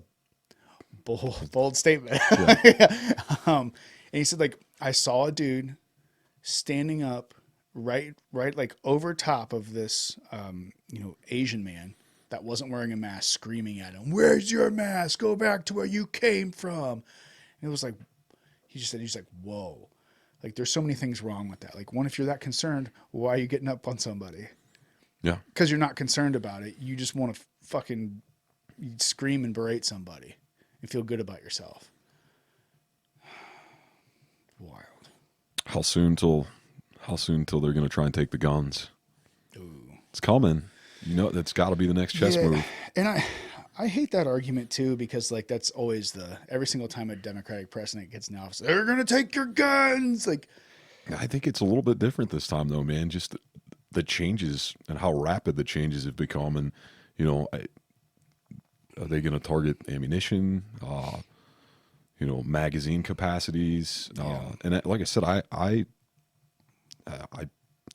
bold statement. Yeah. And he said, I saw a dude standing up right like over top of this Asian man that wasn't wearing a mask, screaming at him, "Where's your mask? Go back to where you came from." And it was like, he's like, whoa. Like, there's so many things wrong with that. Like, one, if you're that concerned, why are you getting up on somebody? Yeah. Because you're not concerned about it. You just want to fucking scream and berate somebody and feel good about yourself. Wild. How soon till they're going to try and take the guns? Ooh. It's coming. That's got to be the next chess move. And I hate that argument too, because that's always every single time a Democratic president gets in office, they're going to take your guns. Like, I think it's a little bit different this time though, man. Just the changes and how rapid the changes have become. And, are they going to target ammunition, magazine capacities? And like I said, I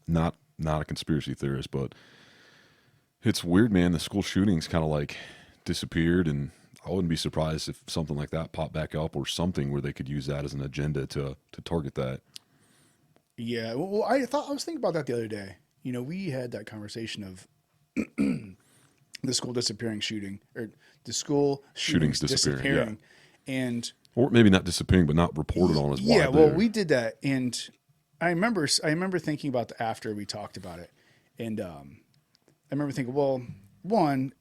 not a conspiracy theorist, but it's weird, man. The school shootings kind of disappeared, and I wouldn't be surprised if something like that popped back up, or something where they could use that as an agenda to target that. Yeah. Well, I was thinking about that the other day. We had that conversation of the school shooting, or the school shootings disappearing. Yeah. And or maybe not disappearing, but not reported on as yeah. widely. Well, we did that, and I remember thinking about after we talked about it, and I remember thinking, well, one,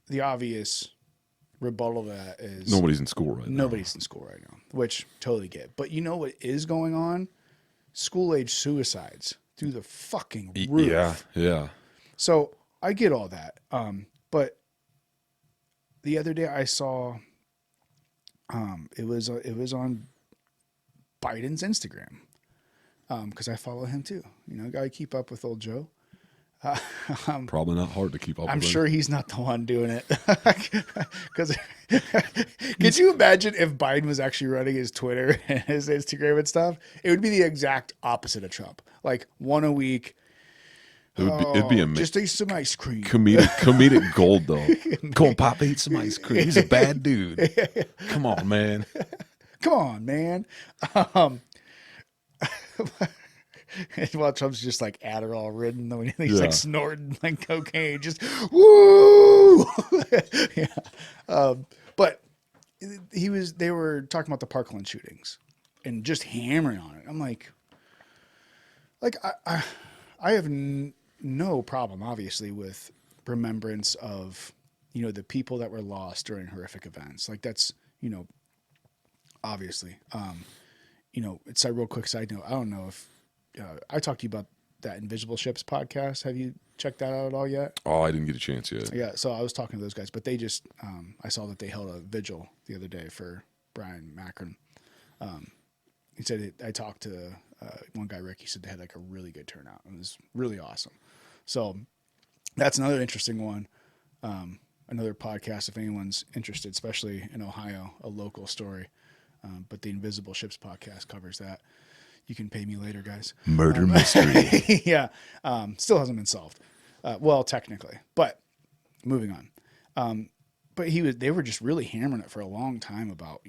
the obvious rebuttal to that is nobody's in school right now. Nobody's in school right now, which totally get. But you know what is going on? School age suicides through the fucking roof. Yeah. So I get all that. But the other day I saw it was on Biden's Instagram. Because I follow him too. Gotta keep up with old Joe. Probably not hard to keep up with. I'm sure he's not the one doing it. Because could you imagine if Biden was actually running his Twitter and his Instagram and stuff? It would be the exact opposite of Trump. Like, one a week. It'd be amazing. Just eat some ice cream. Comedic gold, though. Go on, Pop, eat some ice cream. He's a bad dude. Come on, man. And while Trump's just Adderall ridden, when he's snorting cocaine, just woo. Yeah. But they were talking about the Parkland shootings and just hammering on it. I'm like I have no problem, obviously, with remembrance of the people that were lost during horrific events. That's obviously. It's a real quick side note. I don't know if I talked to you about that Invisible Ships podcast. Have you checked that out at all yet? Oh, I didn't get a chance yet. Yeah, so I was talking to those guys, but they just I saw that they held a vigil the other day for Brian Macron. He said I talked to one guy, Rick. He said they had a really good turnout. It was really awesome. So that's another interesting one. Another podcast, if anyone's interested, especially in Ohio, a local story. But the Invisible Ships podcast covers that. You can pay me later, guys. Murder mystery. Yeah. Still hasn't been solved. Well, technically, but moving on. But they were just really hammering it for a long time about,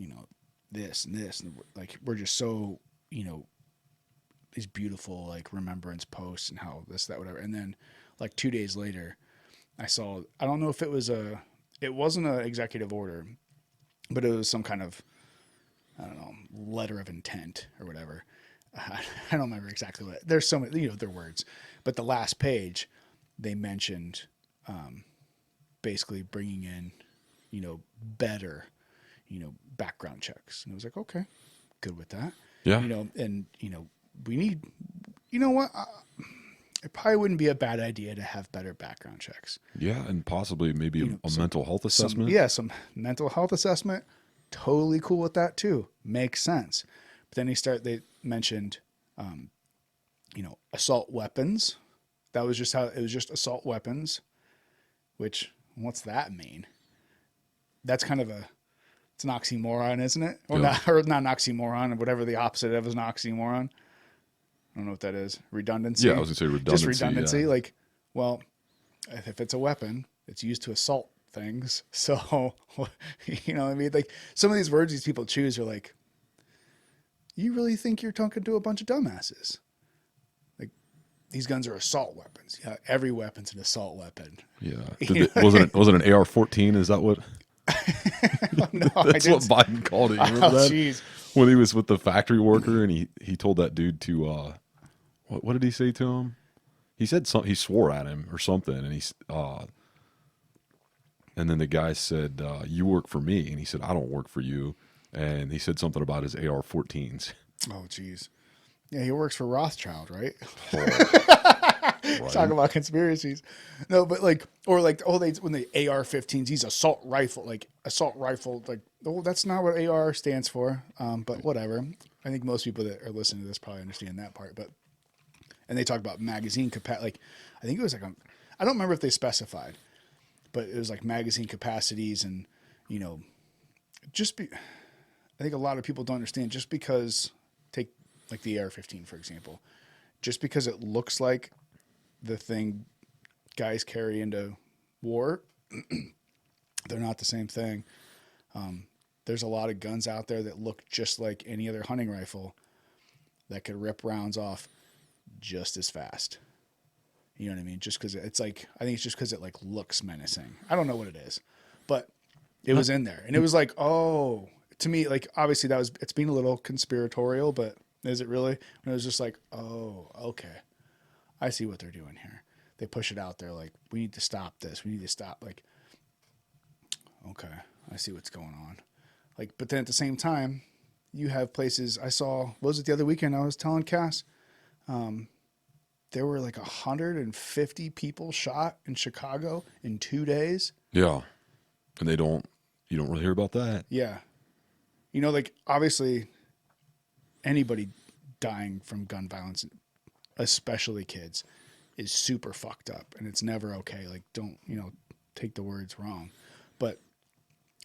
this and this. And like, we're just so, these beautiful like remembrance posts and how this, that, whatever. And then like 2 days later, I don't know if it wasn't an executive order, but it was some kind of, I don't know, letter of intent or whatever. I don't remember exactly what. There's so many, their words, but the last page, they mentioned, basically bringing in, better, background checks, and I was like, okay, good with that. Yeah. And we need, what? It probably wouldn't be a bad idea to have better background checks. Yeah, and possibly maybe a mental health assessment. Some mental health assessment. Totally cool with that too. Makes sense. But then they mentioned, assault weapons. That was just it was just assault weapons, which, what's that mean? That's kind of it's an oxymoron, isn't it? Or Yeah. not an oxymoron, whatever the opposite of is an oxymoron. I don't know what that is. Redundancy. Yeah, I was gonna say redundancy. Just redundancy. Yeah. Like, well, if it's a weapon, it's used to assault things. So, what I mean? Like, some of these words these people choose are like, you really think you're talking to a bunch of dumbasses? Like, these guns are assault weapons. Yeah, every weapon's an assault weapon. Yeah. Was it an AR-14? Is that what? No, That's what Biden called it. You remember that? Jeez. When he was with the factory worker and he told that dude to what did he say to him? He said something. He swore at him or something, and and then the guy said, "You work for me," and he said, "I don't work for you," and he said something about his AR-14s. Oh, jeez. Yeah, he works for Rothschild, right? Right. Talk about conspiracies. No, but when the AR-15s, these assault rifle, like, oh, that's not what AR stands for. But whatever. I think most people that are listening to this probably understand that part. But, and they talk about magazine capacity. Like, I think it was like, I don't remember if they specified, but it was like magazine capacities and, I think a lot of people don't understand, just because, take like the AR-15, for example, just because it looks like the thing guys carry into war, they're not the same thing. There's a lot of guns out there that look just like any other hunting rifle that could rip rounds off just as fast. You know what I mean? Just because it's like, I think it's just because it like looks menacing. I don't know what it is, but it was in there, and it was like, oh, to me, like, obviously it's being a little conspiratorial, but is it really? And it was just like, oh, okay, I see what they're doing here. They push it out there like, we need to stop this. We need to stop. Like, okay, I see what's going on. Like, but then at the same time, you have places I saw. What was it the other weekend? I was telling Cass, there were like 150 people shot in Chicago in 2 days. Yeah, and you don't really hear about that. Yeah, like, obviously, anybody dying from gun violence, especially kids, is super fucked up, and it's never okay. Like, don't take the words wrong, but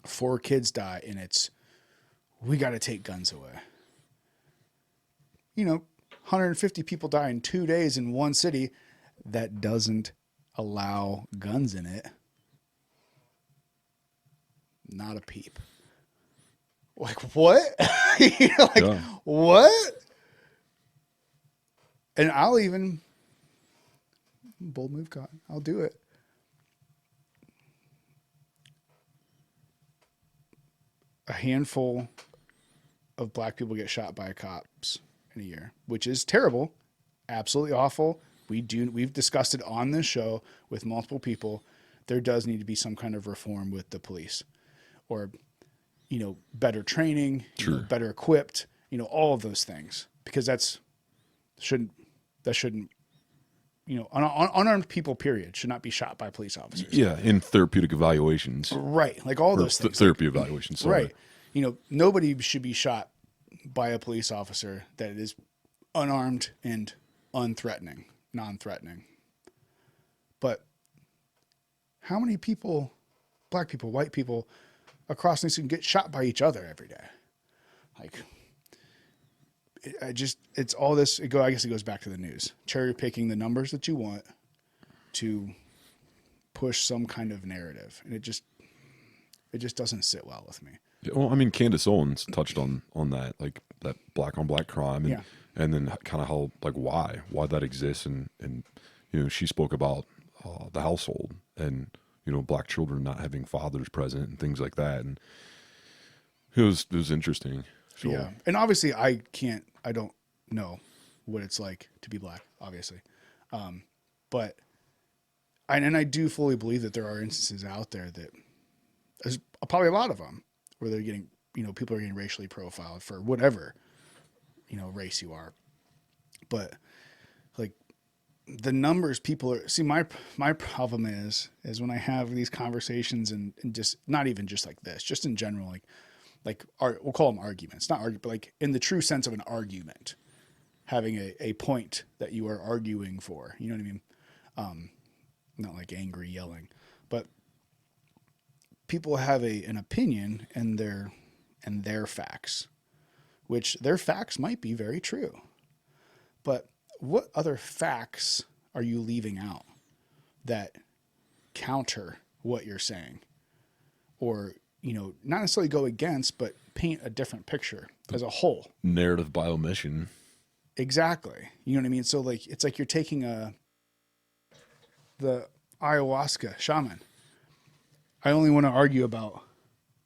4 kids die, and we got to take guns away. 150 people die in 2 days in one city that doesn't allow guns in it. Not a peep. Like, what? Yeah. What? And I'll even, bold move, Cotton, I'll do it. A handful of black people get shot by cops in a year, which is terrible, absolutely awful. We've discussed it on this show with multiple people. There does need to be some kind of reform with the police, or, better training, Sure. Better equipped, all of those things, because that shouldn't, unarmed people, period, should not be shot by police officers. Yeah, in therapeutic evaluations. Right. Like all those things. Therapy evaluations. Sorry. Right. Nobody should be shot by a police officer that is unarmed and unthreatening, non-threatening. But how many people, black people, white people, across this can get shot by each other every day? Like, it's all this. I guess it goes back to the news. Cherry picking the numbers that you want, to push some kind of narrative, and it just doesn't sit well with me. Yeah, well, I mean, Candace Owens touched on that, like that black on black crime, and Yeah. and then kind of how like why that exists, and you know she spoke about the household and you know black children not having fathers present and things like that, and it was interesting. So, Yeah, and obviously I don't know what it's like to be black, obviously, but I do fully believe that there are instances out there that there's probably a lot of them where they're getting, you know, people are getting racially profiled for whatever, you know, race you are, but like the numbers people are see my problem is when I have these conversations and just not even just like this, just in general, we'll call them arguments, not argue, but like in the true sense of an argument, having a point that you are arguing for, you know what I mean? Not like angry yelling, but people have an opinion and their facts, which their facts might be very true, but what other facts are you leaving out that counter what you're saying, or you know, not necessarily go against, but paint a different picture as a whole? narrative by omission. Exactly. You know what I mean? So like, it's like you're taking the ayahuasca shaman. I only want to argue about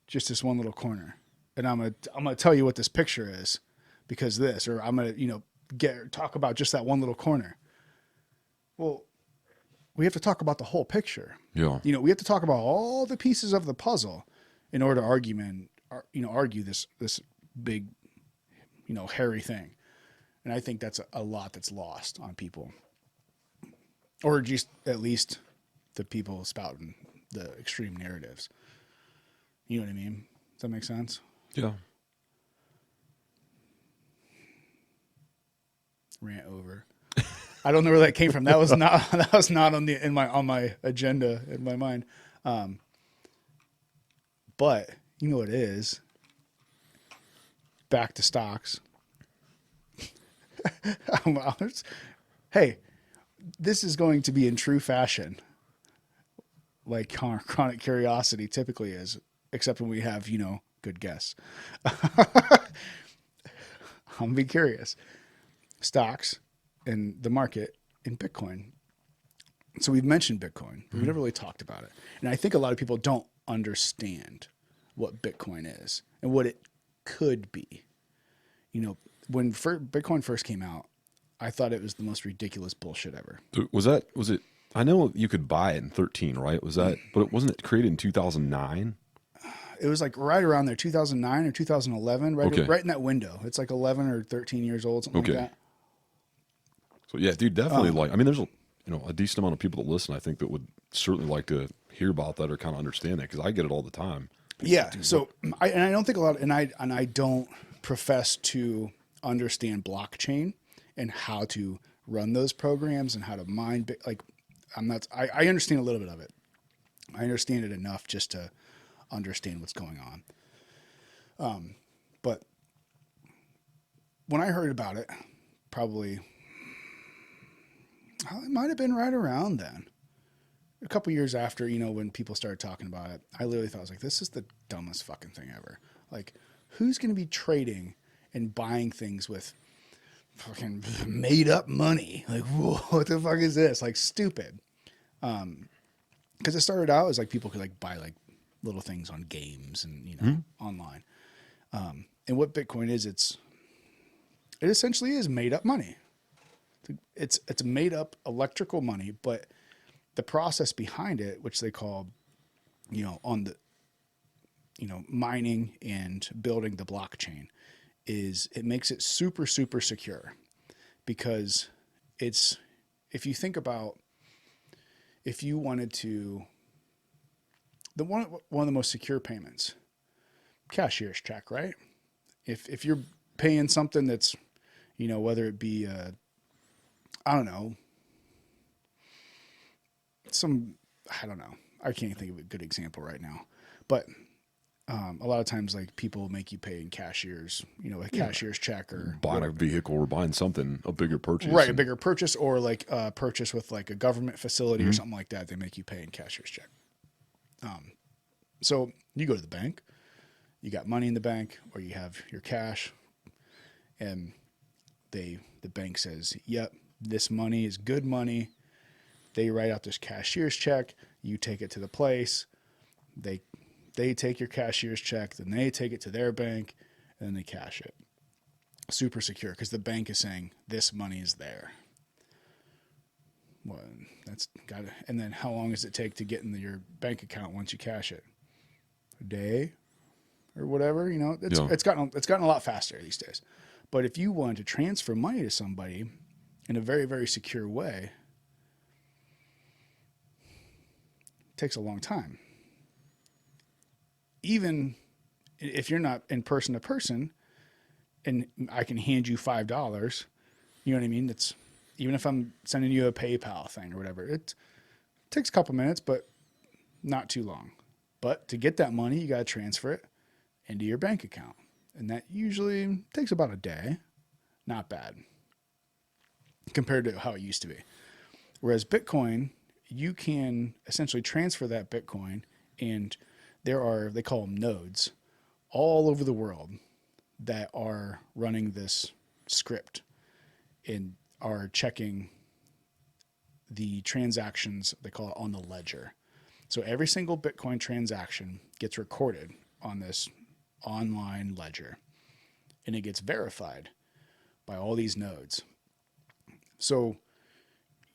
just this one little corner, and I'm gonna tell you what this picture is because this, or I'm gonna, you know, talk about just that one little corner. Well, we have to talk about the whole picture. Yeah. You know, we have to talk about all the pieces of the puzzle in order to argue this big, you know, hairy thing. And I think that's a lot that's lost on people, or just at least the people spouting the extreme narratives. You know what I mean? Does that make sense? Yeah. Rant over. I don't know where that came from. That was not on my agenda in my mind. But you know what it is? Back to stocks. Hey, this is going to be in true fashion, like chronic curiosity typically is, except when we have, you know, good guests. I'm gonna be curious. Stocks and the market in Bitcoin. So we've mentioned Bitcoin, but we never really talked about it. And I think a lot of people don't understand what Bitcoin is and what it could be. You know, when Bitcoin first came out, I thought it was the most ridiculous bullshit ever. Was it? I know you could buy it in 13, right? Was that? But it wasn't created in 2009. It was like right around there, 2009 or 2011, right, Okay. right in that window. It's like 11 or 13 years old, something Okay. like that. So yeah, dude, definitely like. I mean, there's a decent amount of people that listen. I think that would certainly like to hear about that or kind of understand that because I get it all the time. Yeah. So I don't think a lot, and I don't profess to understand blockchain and how to run those programs and how to mine. Like, I understand a little bit of it. I understand it enough just to understand what's going on. But when I heard about it, probably it might have been right around then. A couple years after, you know, when people started talking about it, I literally thought, I was like, this is the dumbest fucking thing ever. Like, who's going to be trading and buying things with fucking made up money? Like, whoa, what the fuck is this? Like, stupid. Because it started out as like people could like buy like little things on games and, you know, online. And what Bitcoin is, it essentially is made up money. It's made up electrical money, but the process behind it, which they call, you know, on the, you know, mining and building the blockchain, is it makes it super, super secure because it's, if you think about, if you wanted to, one of the most secure payments, cashier's check, right? If you're paying something that's, you know, whether it be, I don't know, I don't know. I can't think of a good example right now, but a lot of times like people make you pay in cashiers, a cashier's check or Buying a vehicle or buying something, a bigger purchase. right, a and- bigger purchase or like a purchase with like a government facility or Mm-hmm. something like that. They make you pay in cashier's check. So you go to the bank, you got money in the bank, or you have your cash, and the bank says, "Yep, this money is good money." They write out this cashier's check. You take it to the place. They take your cashier's check, then they take it to their bank, and then they cash it. Super secure because the bank is saying this money is there. Well, that's got it. And then how long does it take to get into your bank account once you cash it? A day or whatever. It's gotten a lot faster these days. But if you wanted to transfer money to somebody in a very, very secure way, it takes a long time. Even if you're not in person to person, and I can hand you $5, you know what I mean? It's even if I'm sending you a PayPal thing or whatever, it takes a couple minutes, but not too long. But to get that money, you got to transfer it into your bank account. And that usually takes about a day. Not bad compared to how it used to be. Whereas Bitcoin, you can essentially transfer that Bitcoin, and they call them nodes all over the world that are running this script and are checking the transactions, they call it on the ledger. So every single Bitcoin transaction gets recorded on this online ledger and it gets verified by all these nodes. So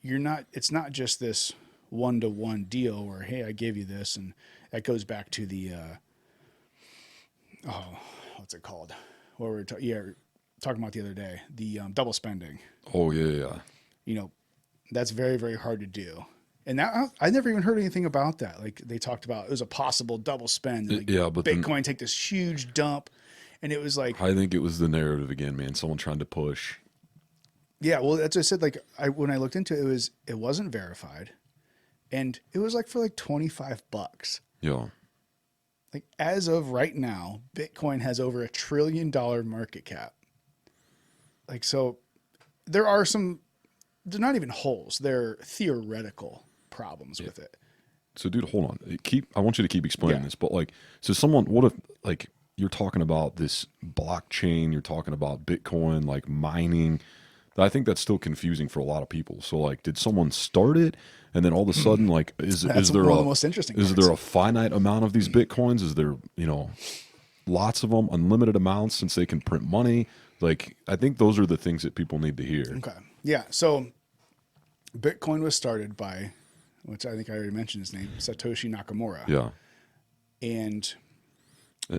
it's not just this one-to-one deal where, hey, I gave you this, and that goes back to the, what's it called? What we were talking about the other day, the double spending. Oh yeah. That's very, very hard to do. And that, I never even heard anything about that. Like they talked about it was a possible double spend. Like But Bitcoin take this huge dump, and it was like, I think it was the narrative again, man. Someone trying to push. yeah, well, that's what I said. Like when I looked into it, it wasn't verified, and it was like for like $25. Yeah. Like as of right now, Bitcoin has over $1 trillion market cap. Like so, they're not even holes. They're theoretical problems with it. So, dude, hold on. I want you to keep explaining Yeah. this, but what if, like, you're talking about this blockchain, you're talking about Bitcoin, like mining. I think that's still confusing for a lot of people. So, like, did someone start it, and then all of a sudden, like, is That's there one of the most interesting is parts. there a finite amount of these Bitcoins? Is there lots of them, unlimited amounts, since they can print money? Like, I think those are the things that people need to hear. Okay. Yeah. So Bitcoin was started by, which I think I already mentioned his name, Satoshi Nakamura. Yeah. And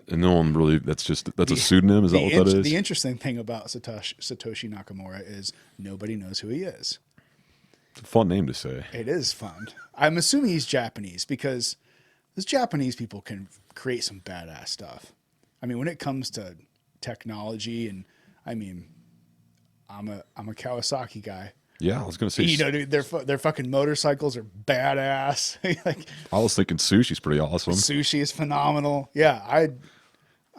No one really. That's a pseudonym. Is that what that is? the interesting thing about Satoshi Nakamura is nobody knows who he is. It's a fun name to say. It is fun. I'm assuming he's Japanese because those Japanese people can create some badass stuff. I mean, when it comes to technology, and I mean, I'm a Kawasaki guy. Yeah, I was gonna say. Dude, their fucking motorcycles are badass. Like I was thinking sushi's pretty awesome. sushi is phenomenal. Yeah, I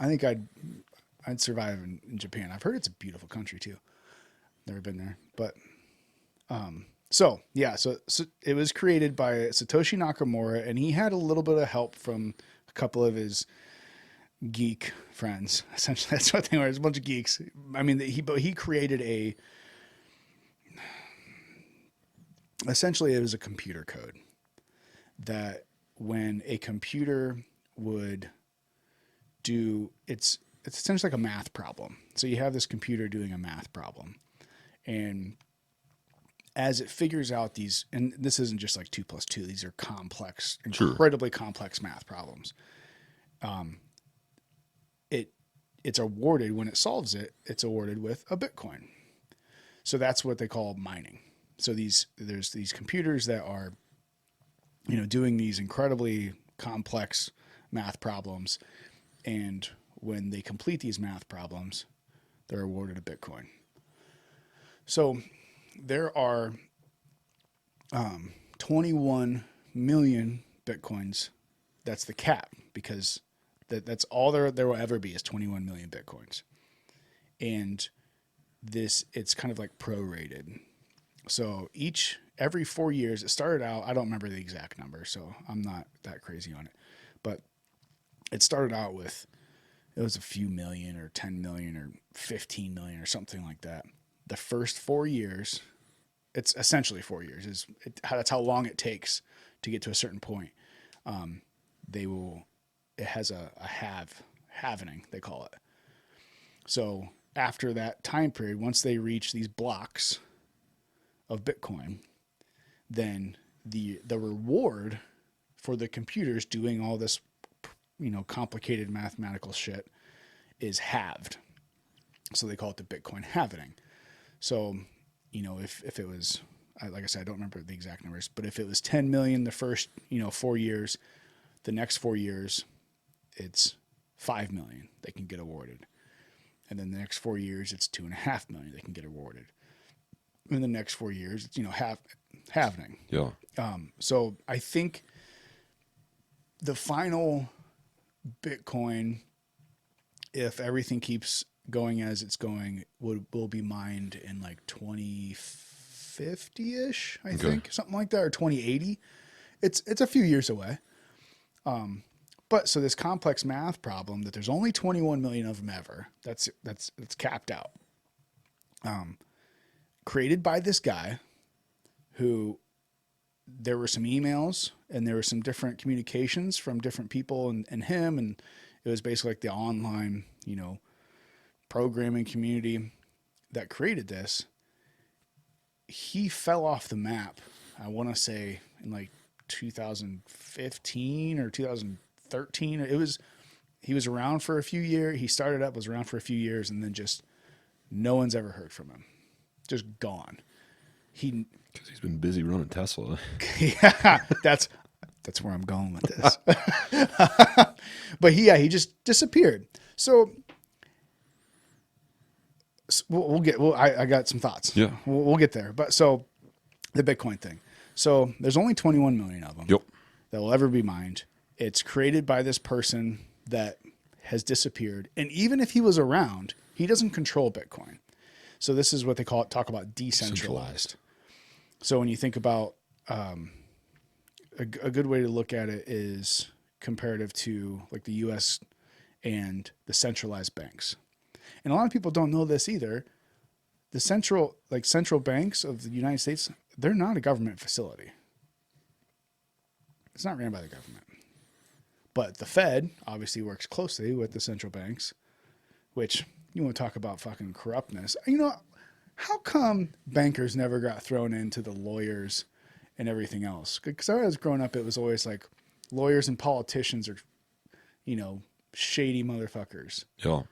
think I'd survive in Japan. I've heard it's a beautiful country too. Never been there, but so it was created by Satoshi Nakamura, and he had a little bit of help from a couple of his geek friends. Essentially, that's what they were. It's a bunch of geeks. I mean, he created essentially it was a computer code that when a computer would do it's essentially like a math problem. So you have this computer doing a math problem, and as it figures out these, and this isn't just like 2 + 2, these are complex, incredibly complex math problems. It's awarded when it solves it. It's awarded with a Bitcoin. So that's what they call mining. So there's these computers that are, doing these incredibly complex math problems, and when they complete these math problems, they're awarded a Bitcoin. So there are 21 million Bitcoins. That's the cap, because That's all there will ever be is 21 million Bitcoins. And it's kind of like prorated. So every 4 years, it started out, I don't remember the exact number, so I'm not that crazy on it. But it started out with, it was a few million or 10 million or 15 million or something like that. The first 4 years, it's essentially 4 years. That's how long it takes to get to a certain point. It has a halvening, they call it. So after that time period, once they reach these blocks of Bitcoin, then the reward for the computers doing all this, complicated mathematical shit is halved. So they call it the Bitcoin halvening. So, if it was, like I said, I don't remember the exact numbers, but if it was 10 million the first, 4 years, the next 4 years, it's 5 million they can get awarded. And then the next 4 years, it's 2.5 million they can get awarded. In the next 4 years, it's, halvening. Yeah. So I think the final Bitcoin, if everything keeps going as it's going, will be mined in like 2050-ish, I think, something like that, or 2080. It's a few years away. But so this complex math problem that there's only 21 million of them ever, that's capped out. Created by this guy who, there were some emails and there were some different communications from different people and him. And it was basically like the online, programming community that created this. He fell off the map, I want to say in like 2015 or 2013. He was around for a few years. He started up, was around for a few years, and then just no one's ever heard from him. Just gone. Because he's been busy running Tesla. Yeah, that's where I'm going with this. But he just disappeared. So I got some thoughts. Yeah. We'll get there. But so the Bitcoin thing. So there's only 21 million of them that will ever be mined. It's created by this person that has disappeared. And even if he was around, he doesn't control Bitcoin. So this is what they talk about decentralized. So when you think about a good way to look at it is comparative to like the U.S. and the centralized banks. And a lot of people don't know this either. The central banks of the United States, they're not a government facility. It's not ran by the government. But the Fed obviously works closely with the central banks, which you want to talk about fucking corruptness. How come bankers never got thrown into the lawyers and everything else? Because I was growing up, it was always like lawyers and politicians are, shady motherfuckers. Yeah.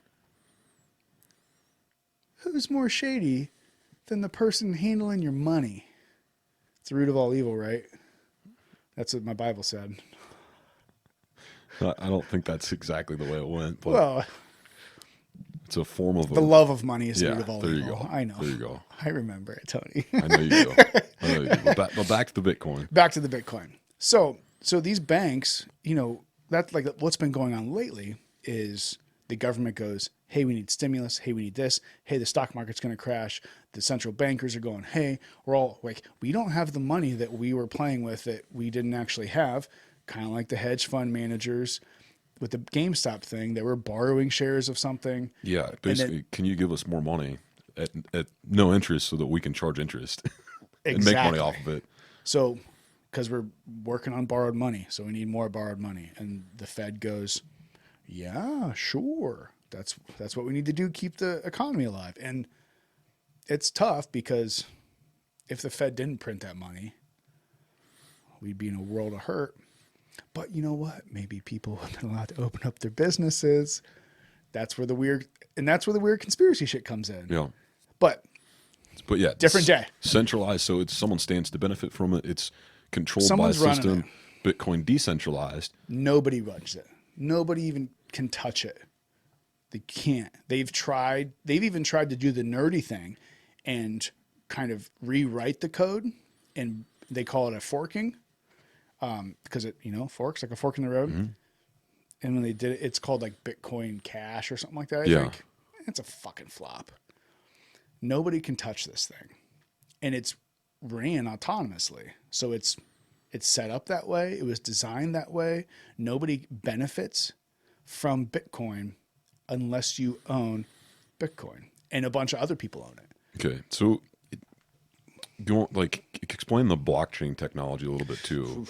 Who's more shady than the person handling your money? It's the root of all evil, right? That's what my Bible said. I don't think that's exactly the way it went. But Well, it's a form of the love of money is the Yeah, root of all there you evil. go. I know. There you go. I remember it, Tony. I know you do. But back to the Bitcoin. Back to the Bitcoin. So these banks, that's like what's been going on lately is the government goes, hey, we need stimulus. Hey, we need this. Hey, the stock market's going to crash. The central bankers are going, hey, we're all like, we don't have the money that we were playing with that we didn't actually have. Kind of like the hedge fund managers with the GameStop thing. They were borrowing shares of something. Yeah. Basically, can you give us more money at no interest so that we can charge interest and make money off of it? So, because we're working on borrowed money, so we need more borrowed money. And the Fed goes, yeah, sure. That's what we need to do, keep the economy alive. And it's tough because if the Fed didn't print that money, we'd be in a world of hurt. But you know what? Maybe people have been allowed to open up their businesses. That's where the weird conspiracy shit comes in. Yeah. But yeah, different day. Centralized, so it's someone stands to benefit from it. It's controlled Someone's by a system. running Bitcoin decentralized. Nobody runs it. Nobody even can touch it. They can't. They've even tried to do the nerdy thing and kind of rewrite the code, and they call it a forking because it, forks like a fork in the road. Mm-hmm. And when they did it, it's called like Bitcoin Cash or something like that. I Yeah. think it's a fucking flop. Nobody can touch this thing, and it's ran autonomously. So it's set up that way. It was designed that way. Nobody benefits from Bitcoin unless you own Bitcoin, and a bunch of other people own it. Okay. So do you want like explain the blockchain technology a little bit too,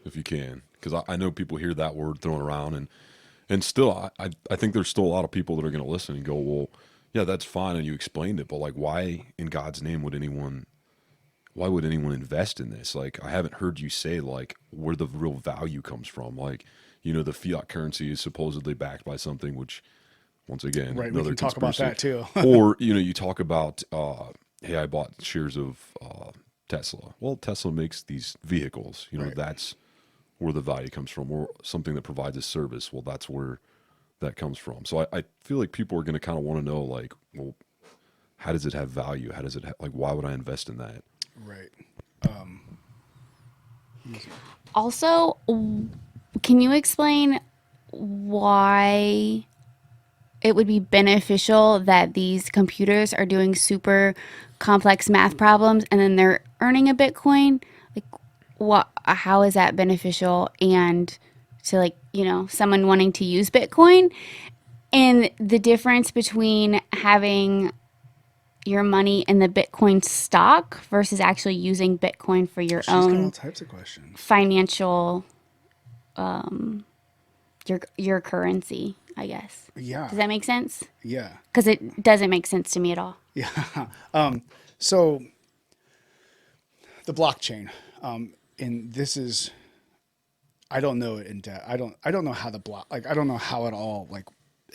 if you can, because I know people hear that word thrown around, and still I think there's still a lot of people that are going to listen and go, well, yeah, that's fine, and you explained it, but like, why in God's name would anyone? Why would anyone invest in this? Like, I haven't heard you say like where the real value comes from. Like, the fiat currency is supposedly backed by something, which once again, Right, we another can talk about conspiracy. that too. Or, you talk about, hey, I bought shares of Tesla. Well, Tesla makes these vehicles. Right. That's where the value comes from, or something that provides a service. Well, that's where that comes from. So I feel like people are going to kind of want to know, like, well, how does it have value? How does it like? Why would I invest in that? Right. Also, can you explain why it would be beneficial that these computers are doing super complex math problems and then they're earning a Bitcoin? Like, what? How is that beneficial? And to someone wanting to use Bitcoin, and the difference between having your money in the Bitcoin stock versus actually using Bitcoin for your She's got all own types of questions. financial, your currency, I guess. Yeah. Does that make sense? Yeah. Because it doesn't make sense to me at all. Yeah. So the blockchain, and this is, I don't know it in depth. I don't know how I don't know how it all like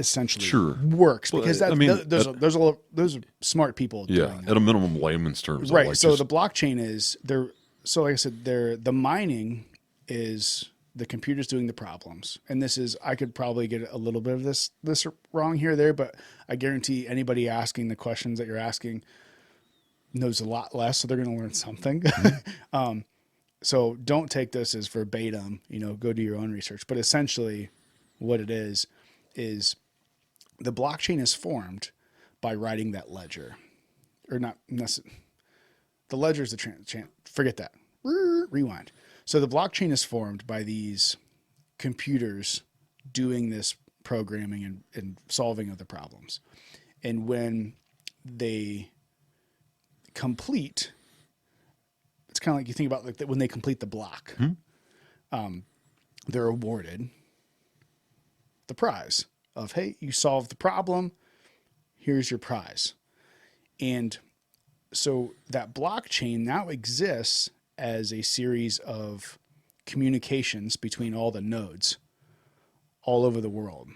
essentially Sure. works, Well, because I mean, those are smart people Yeah, doing that. at a minimum, layman's terms. Right. Like So just, the blockchain is there. So like I said, the mining is the computers doing the problems. And this is, I could probably get a little bit of this wrong here or there, but I guarantee anybody asking the questions that you're asking knows a lot less. So they're going to learn something. So don't take this as verbatim, go do your own research. But essentially what it is the blockchain is formed by writing that ledger, or not necessarily. The ledger is the forget that. Rewind. So the blockchain is formed by these computers doing this programming and solving of the problems. And when they complete, it's kind of like you think about like when they complete the block, they're awarded the prize of, hey, you solved the problem. Here's your prize. And so that blockchain now exists as a series of communications between all the nodes all over the world.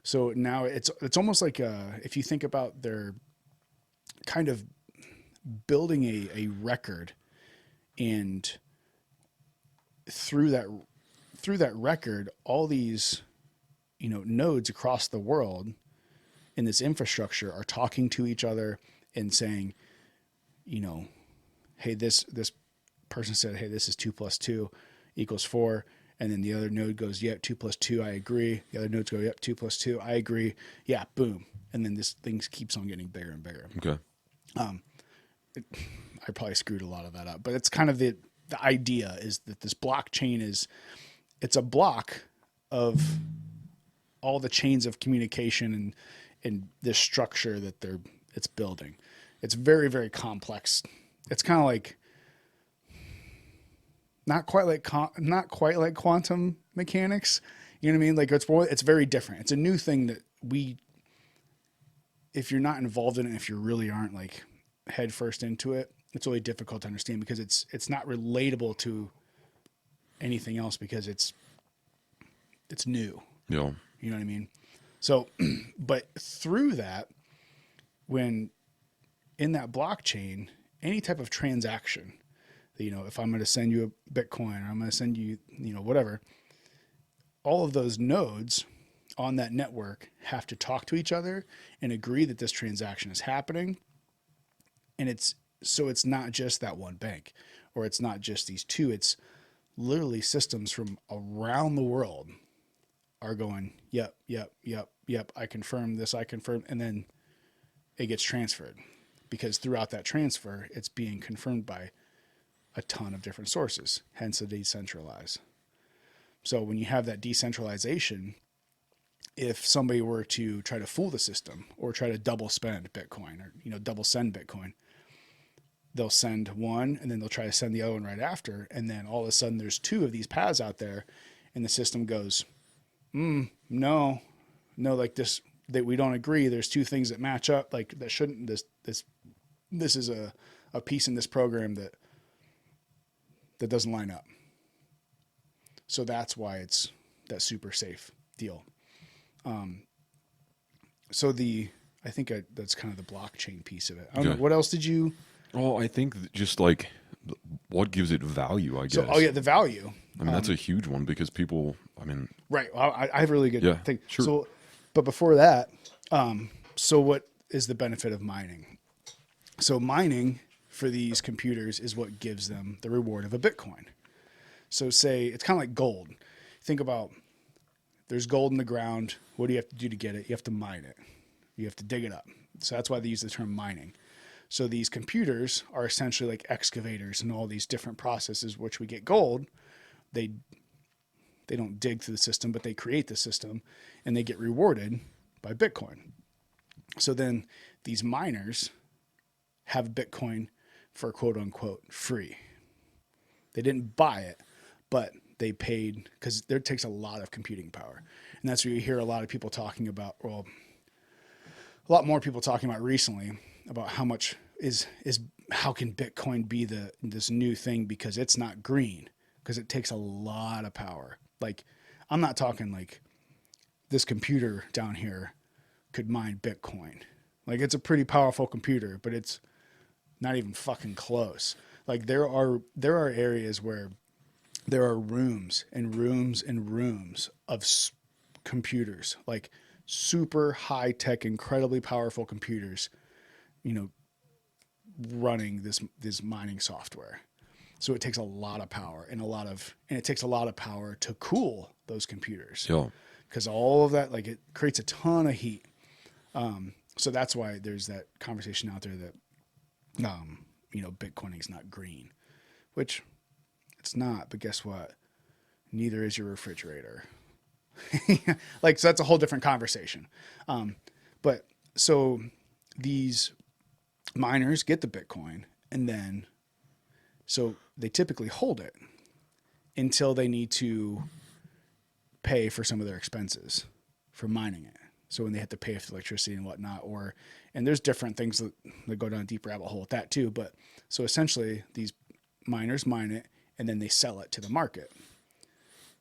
So now it's almost like if you think about their kind of building a record, and through that record, all these nodes across the world in this infrastructure are talking to each other and saying, hey, this person said, hey, this is 2 + 2 = 4. And then the other node goes, yeah, 2 + 2, I agree. The other nodes go, yep, 2 + 2, I agree. Yeah, boom. And then this thing keeps on getting bigger and bigger. okay. I probably screwed a lot of that up, but it's kind of the idea is that this blockchain it's a block of all the chains of communication and this structure that it's building. It's very, very complex. It's kind of like not quite like quantum mechanics. You know what I mean? Like it's very different. It's a new thing that if you're not involved in it, if you really aren't like head first into it, it's really difficult to understand, because it's not relatable to anything else, because it's new. Yeah. You know what I mean? So, but through that, when in that blockchain, any type of transaction, if I'm going to send you a Bitcoin, or I'm going to send you, whatever, all of those nodes on that network have to talk to each other and agree that this transaction is happening. And it's not just that one bank, or it's not just these two. It's literally systems from around the world are going, yep, yep, yep, yep, I confirm this, I confirm, and then it gets transferred, because throughout that transfer, it's being confirmed by a ton of different sources, hence the decentralized. So when you have that decentralization, if somebody were to try to fool the system or try to double spend Bitcoin, or double send Bitcoin, they'll send one and then they'll try to send the other one right after, and then all of a sudden there's two of these paths out there, and the system goes, no, like this, that we don't agree. There's two things that match up, like that shouldn't, this is a piece in this program that doesn't line up. So that's why it's that super safe deal. So I think that's kind of the blockchain piece of it. I don't know. What else did you? Oh, I think just like what gives it value, I guess. So, the value. I mean, that's a huge one because people, Right. Well, I have a really good thing. Sure. So, but before that, so what is the benefit of mining? So mining for these computers is what gives them the reward of a Bitcoin. So say it's kind of like gold. Think about, there's gold in the ground. What do you have to do to get it? You have to mine it. You have to dig it up. So that's why they use the term mining. So these computers are essentially like excavators and all these different processes which we get gold. They don't dig through the system, but they create the system, and they get rewarded by Bitcoin. So then these miners have Bitcoin for quote unquote free. They didn't buy it, but they paid, because there takes a lot of computing power. And that's where you hear a lot of people talking about, well, a lot more people talking about recently about how much how can Bitcoin be this new thing, because it's not green, because it takes a lot of power. Like, I'm not talking like this computer down here could mine Bitcoin. Like, it's a pretty powerful computer, but it's not even fucking close. Like, there are areas where there are rooms and rooms and rooms of computers, like super high tech, incredibly powerful computers, running this mining software. So it takes a lot of power and it takes a lot of power to cool those computers. Yeah. Because all of that, like, it creates a ton of heat. So that's why there's that conversation out there that, Bitcoining is not green, which it's not. But guess what? Neither is your refrigerator. Like, so that's a whole different conversation. But so these miners get the Bitcoin, and then so they typically hold it until they need to pay for some of their expenses for mining it. So when they have to pay for electricity and whatnot, and there's different things that go down a deep rabbit hole with that too. But so essentially these miners mine it, and then they sell it to the market.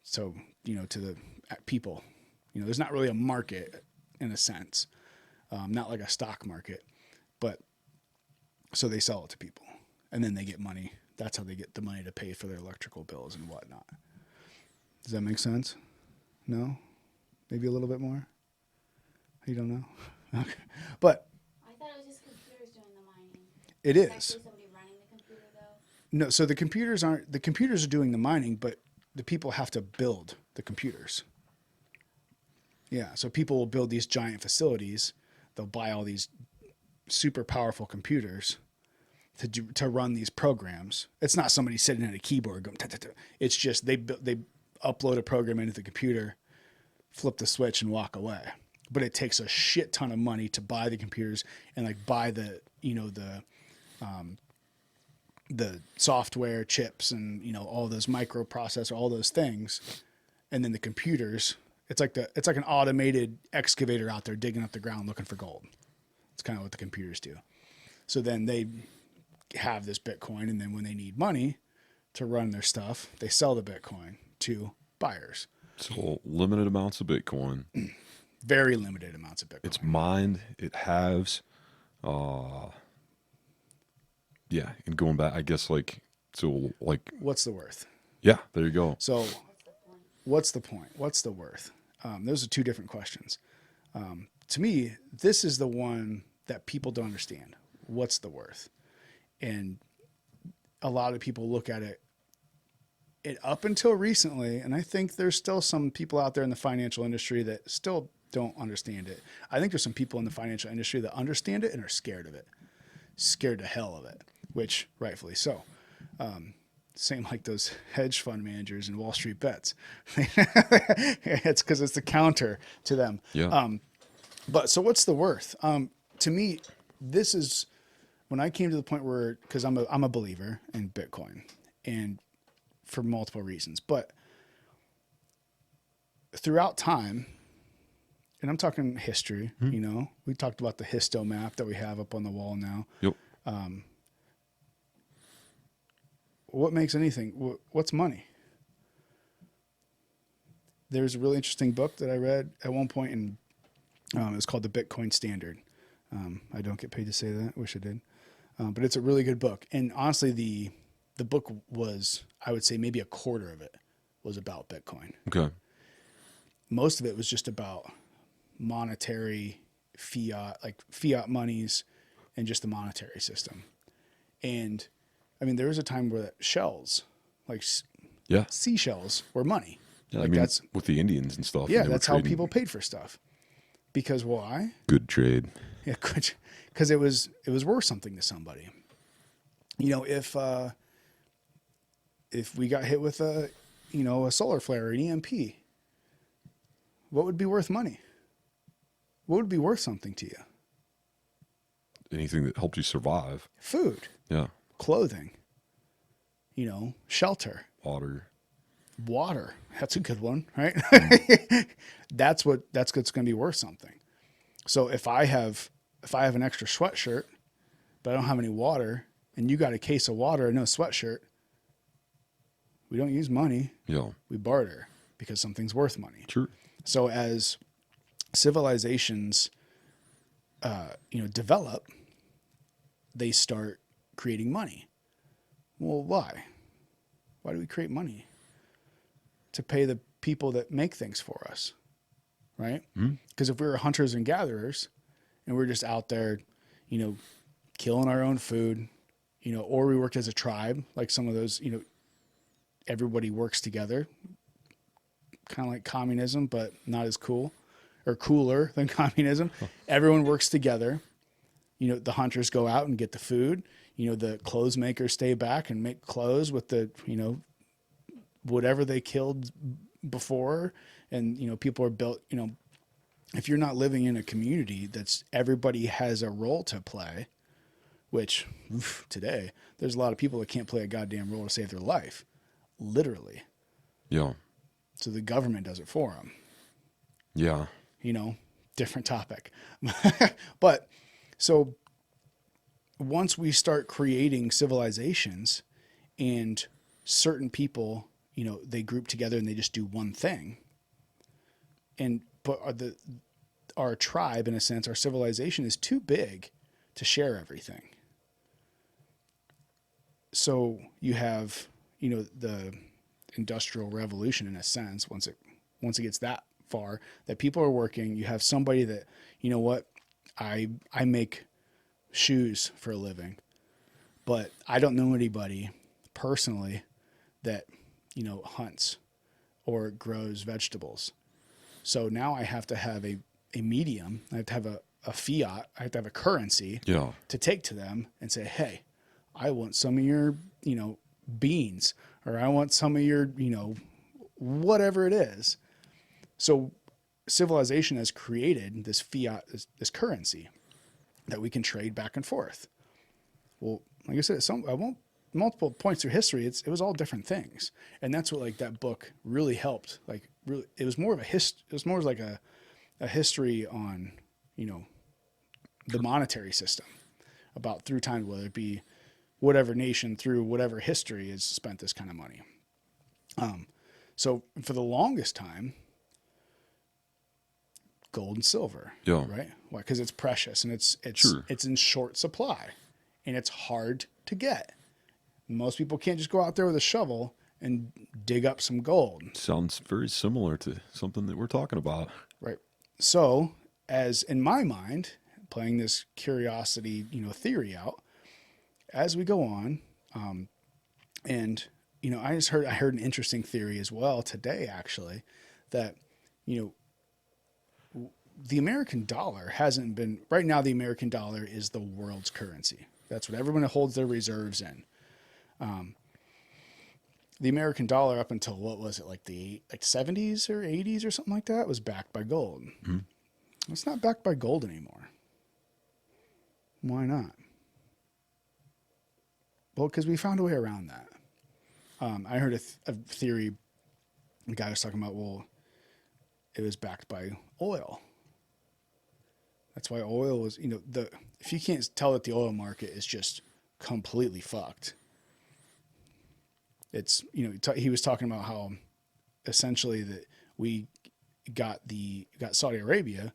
So, to the people, there's not really a market in a sense, not like a stock market, but so they sell it to people, and then they get money. That's how they get the money to pay for their electrical bills and whatnot. Does that make sense? No? Maybe a little bit more? You don't know? Okay. But I thought it was just computers doing the mining. It Is is. actually somebody running the computer, though? No, so the computers are doing the mining, but the people have to build the computers. Yeah, so people will build these giant facilities. They'll buy all these super powerful computers to run these programs. It's not somebody sitting at a keyboard going, ta, ta, ta. It's just they upload a program into the computer, flip the switch, and walk away. But it takes a shit ton of money to buy the computers and like buy the software chips and all those microprocessor, all those things, and then the computers. It's like an automated excavator out there digging up the ground looking for gold. It's kind of what the computers do. So then they have this Bitcoin, and then when they need money to run their stuff, they sell the Bitcoin to buyers. So limited amounts of Bitcoin. Very limited amounts of Bitcoin. It's mined. It halves. Yeah, and going back, I guess What's the worth? Yeah, there you go. So what's the point? What's the worth? Those are two different questions. To me, this is the one that people don't understand. What's the worth? And a lot of people look at it it up until recently, and I think there's still some people out there in the financial industry that still don't understand it. I think there's some people in the financial industry that understand it and are scared of it, scared to hell of it, which rightfully so. Same like those hedge fund managers and Wall Street bets. It's because it's the counter to them. Yeah. But so what's the worth? To me, this is when I came to the point where, because I'm a believer in Bitcoin, and for multiple reasons, but throughout time, and I'm talking history, you know, we talked about the histo map that we have up on the wall now. Yep. What makes anything? What's money? There's a really interesting book that I read at one point, and it's called The Bitcoin Standard. I don't get paid to say that. Wish I did. But it's a really good book. And honestly, the book was, I would say maybe a quarter of it was about Bitcoin. Okay. Most of it was just about monetary fiat, like fiat monies and just the monetary system. And I mean, there was a time where shells, like Yeah. seashells, were money. Yeah. Like I mean, that's, with the Indians and stuff. yeah, and they were that's how trading. people paid for stuff. Because why? Good trade. Yeah, because it was worth something to somebody. You know, if we got hit with a solar flare or an EMP, what would be worth money? What would be worth something to you? Anything that helped you survive. Food, Yeah. clothing, shelter, Water. That's a good one, right? That's what's going to be worth something. So if I have an extra sweatshirt, but I don't have any water, and you got a case of water and no sweatshirt, we don't use money. Yeah. We barter because something's worth money. Sure. So as civilizations, develop, they start creating money. Well, why? Why do we create money? To pay the people that make things for us, right? Because if we were hunters and gatherers and we're just out there, killing our own food, or we worked as a tribe, like some of those, everybody works together, kind of like communism, but not as cool or cooler than communism. Everyone works together. The hunters go out and get the food. The clothes makers stay back and make clothes with the, whatever they killed before. And, people are built, if you're not living in a community that's everybody has a role to play, which today there's a lot of people that can't play a goddamn role to save their life, literally. Yeah. So the government does it for them. Yeah. Different topic. But so once we start creating civilizations and certain people, they group together and they just do one thing. But our tribe, in a sense, our civilization is too big to share everything. So you have, the Industrial Revolution, in a sense, once it gets that far, that people are working, you have somebody that, I make shoes for a living, but I don't know anybody personally that, hunts or grows vegetables. So now I have to have a medium. I have to have a fiat. I have to have a currency Yeah. to take to them and say, hey, I want some of your, beans, or I want some of your, whatever it is. So civilization has created this fiat, this currency that we can trade back and forth. Well, like I said, multiple points through history, it was all different things. And that's what, like, that book really helped. Like, really, it was more of it was more like a history on, the monetary system, about through time, whether it be whatever nation through whatever history has spent this kind of money. So for the longest time, gold and silver, Yeah. right? Why? Because it's precious and it's Sure. it's in short supply, and it's hard to get. Most people can't just go out there with a shovel and dig up some gold, Sounds very similar to something that we're talking about. right? So, as in my mind, playing this curiosity, theory out, as we go on, and I heard an interesting theory as well today, actually, that, you know, the American dollar hasn't been, right now, the American dollar is the world's currency. That's what everyone holds their reserves in. The American dollar up until what was it, like the 70s or 80s or something like that, was backed by gold. Mm-hmm. It's not backed by gold anymore. Why not? Well, because we found a way around that. I heard a theory. The guy was talking about, well, it was backed by oil. That's why oil is, if you can't tell that the oil market is just completely fucked, it's, he was talking about how essentially that we got Saudi Arabia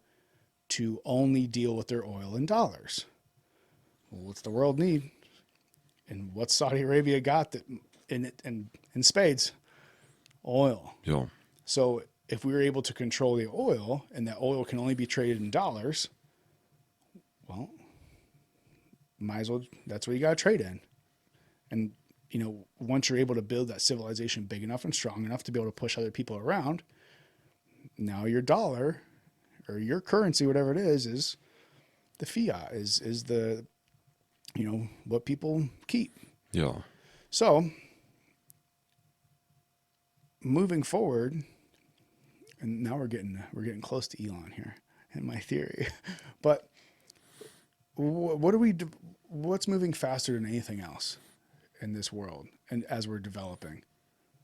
to only deal with their oil in dollars. Well, what's the world need? And what's Saudi Arabia got that in spades? Oil. Yeah. So if we were able to control the oil and that oil can only be traded in dollars, well, might as well, that's what you got to trade in. And, once you're able to build that civilization big enough and strong enough to be able to push other people around, now your dollar or your currency, whatever it is the fiat, is the, what people keep. Yeah. So moving forward, and now we're getting close to Elon here in my theory, but what's moving faster than anything else in this world, and as we're developing?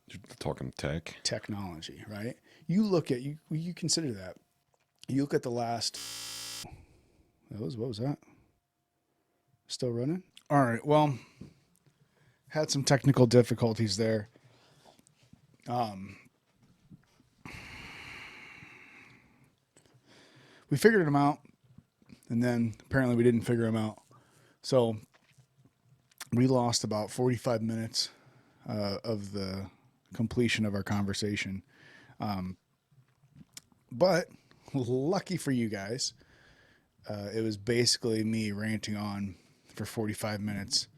You're talking tech. Technology, right? You look at, you consider that. You look at the last, what was that? Still running? All right. Well, had some technical difficulties there. We figured them out, and then apparently we didn't figure them out. So we lost about 45 minutes of the completion of our conversation. But lucky for you guys, it was basically me ranting on for 45 minutes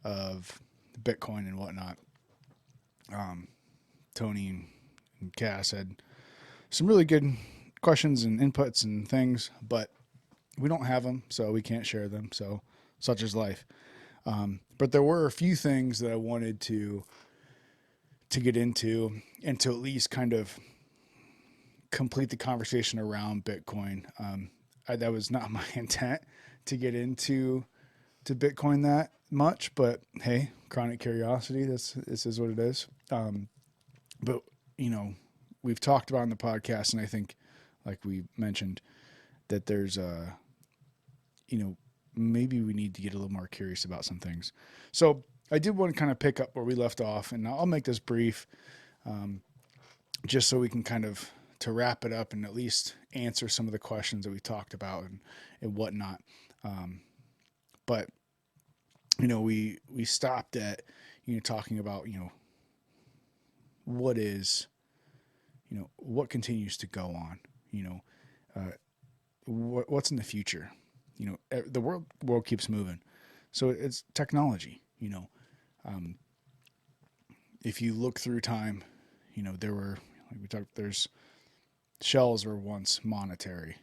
of Bitcoin and whatnot. Tony and Cass had some really good questions and inputs and things, but we don't have them, so we can't share them. So such is life. But there were a few things that I wanted to get into and to at least kind of complete the conversation around Bitcoin. That was not my intent to get into Bitcoin that much, but hey, chronic curiosity, this is what it is. But we've talked about in the podcast, and I think, like we mentioned, that there's maybe we need to get a little more curious about some things. So I did want to kind of pick up where we left off, and I'll make this brief, just so we can kind of to wrap it up and at least answer some of the questions that we talked about and whatnot. But we stopped at talking about what is what continues to go on, what's in the future. The world keeps moving, so it's technology. If you look through time, there were, like we talked, there's shells were once monetary,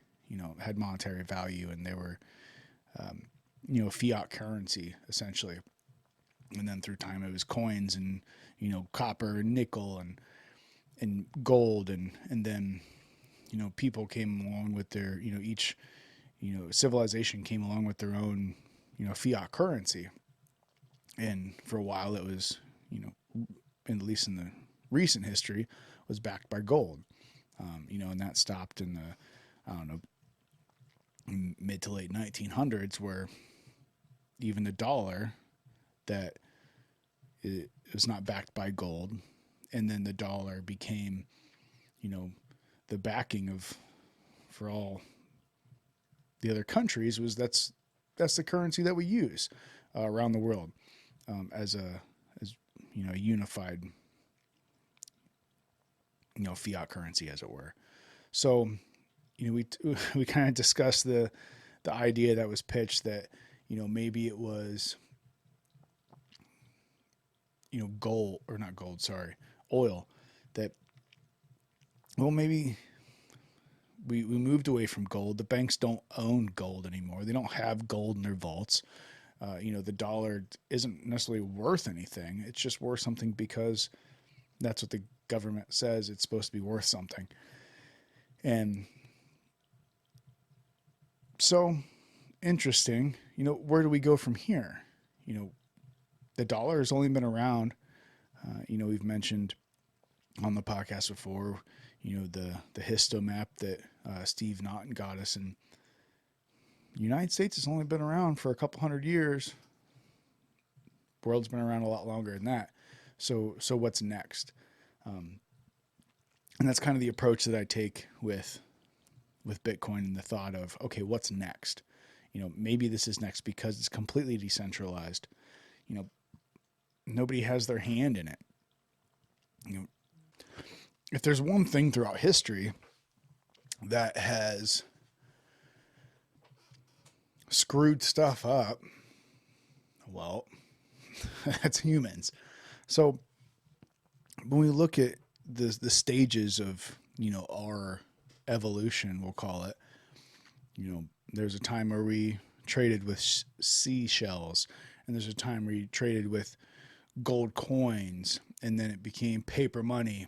had monetary value, and they were fiat currency essentially. And then through time it was coins and copper and nickel and gold, and then people came along with their each civilization came along with their own fiat currency. And for a while it was at least in the recent history was backed by gold. And that stopped in the mid to late 1900s, where even the dollar that it was not backed by gold, and then the dollar became the backing of for all the other countries. That's the currency that we use around the world, as a unified fiat currency, as it were. So we kind of discussed the idea that was pitched that maybe it was gold, or not gold, sorry, oil, that, well, maybe we moved away from gold. The banks don't own gold anymore. They don't have gold in their vaults. The dollar isn't necessarily worth anything. It's just worth something because that's what the government says it's supposed to be worth something. And so, interesting. Where do we go from here? The dollar has only been around. We've mentioned on the podcast before, the histo map that Steve Naughton got us, and the United States has only been around for a couple hundred years. The world's been around a lot longer than that. So what's next? And that's kind of the approach that I take with Bitcoin, and the thought of, okay, what's next? Maybe this is next because it's completely decentralized. Nobody has their hand in it. If there's one thing throughout history that has screwed stuff up, well, that's humans. So when we look at the stages of our evolution, we'll call it, there's a time where we traded with seashells, and there's a time where you traded with gold coins, and then it became paper money,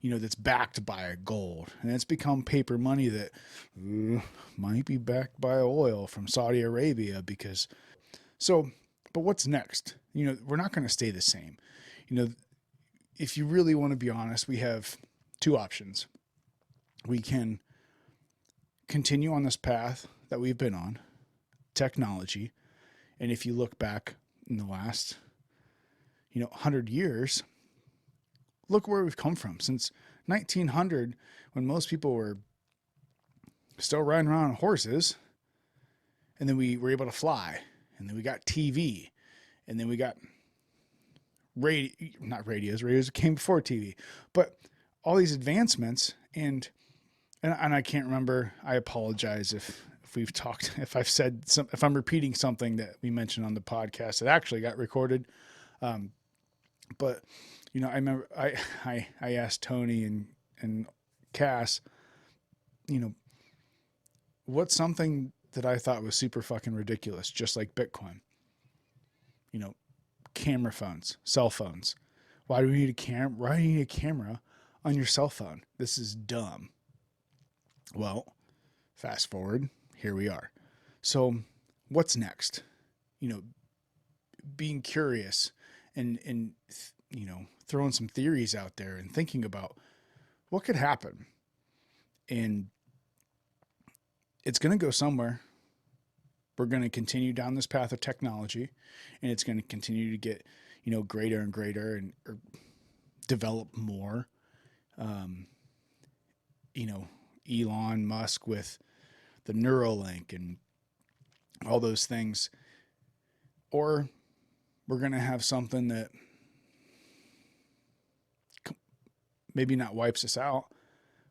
that's backed by gold, and it's become paper money that might be backed by oil from Saudi Arabia. But what's next? We're not going to stay the same. If you really want to be honest, we have two options. We can continue on this path that we've been on, technology, and if you look back in the last 100 years, look where we've come from since 1900, when most people were still riding around on horses, and then we were able to fly, and then we got TV, and then we got radios came before TV, but all these advancements, and I can't remember, I apologize if we've talked, if I'm repeating something that we mentioned on the podcast that actually got recorded. But I remember I asked Tony and Cass, what's something that I thought was super fucking ridiculous, just like Bitcoin? Camera phones, cell phones. Why do we need a camera? Why do you need a camera on your cell phone? This is dumb. Well, fast forward, here we are. So what's next? Being curious and throwing some theories out there and thinking about what could happen. And it's going to go somewhere. We're going to continue down this path of technology, and it's going to continue to get, greater and greater, and or develop more. Elon Musk with the Neuralink and all those things. Or we're going to have something that maybe not wipes us out,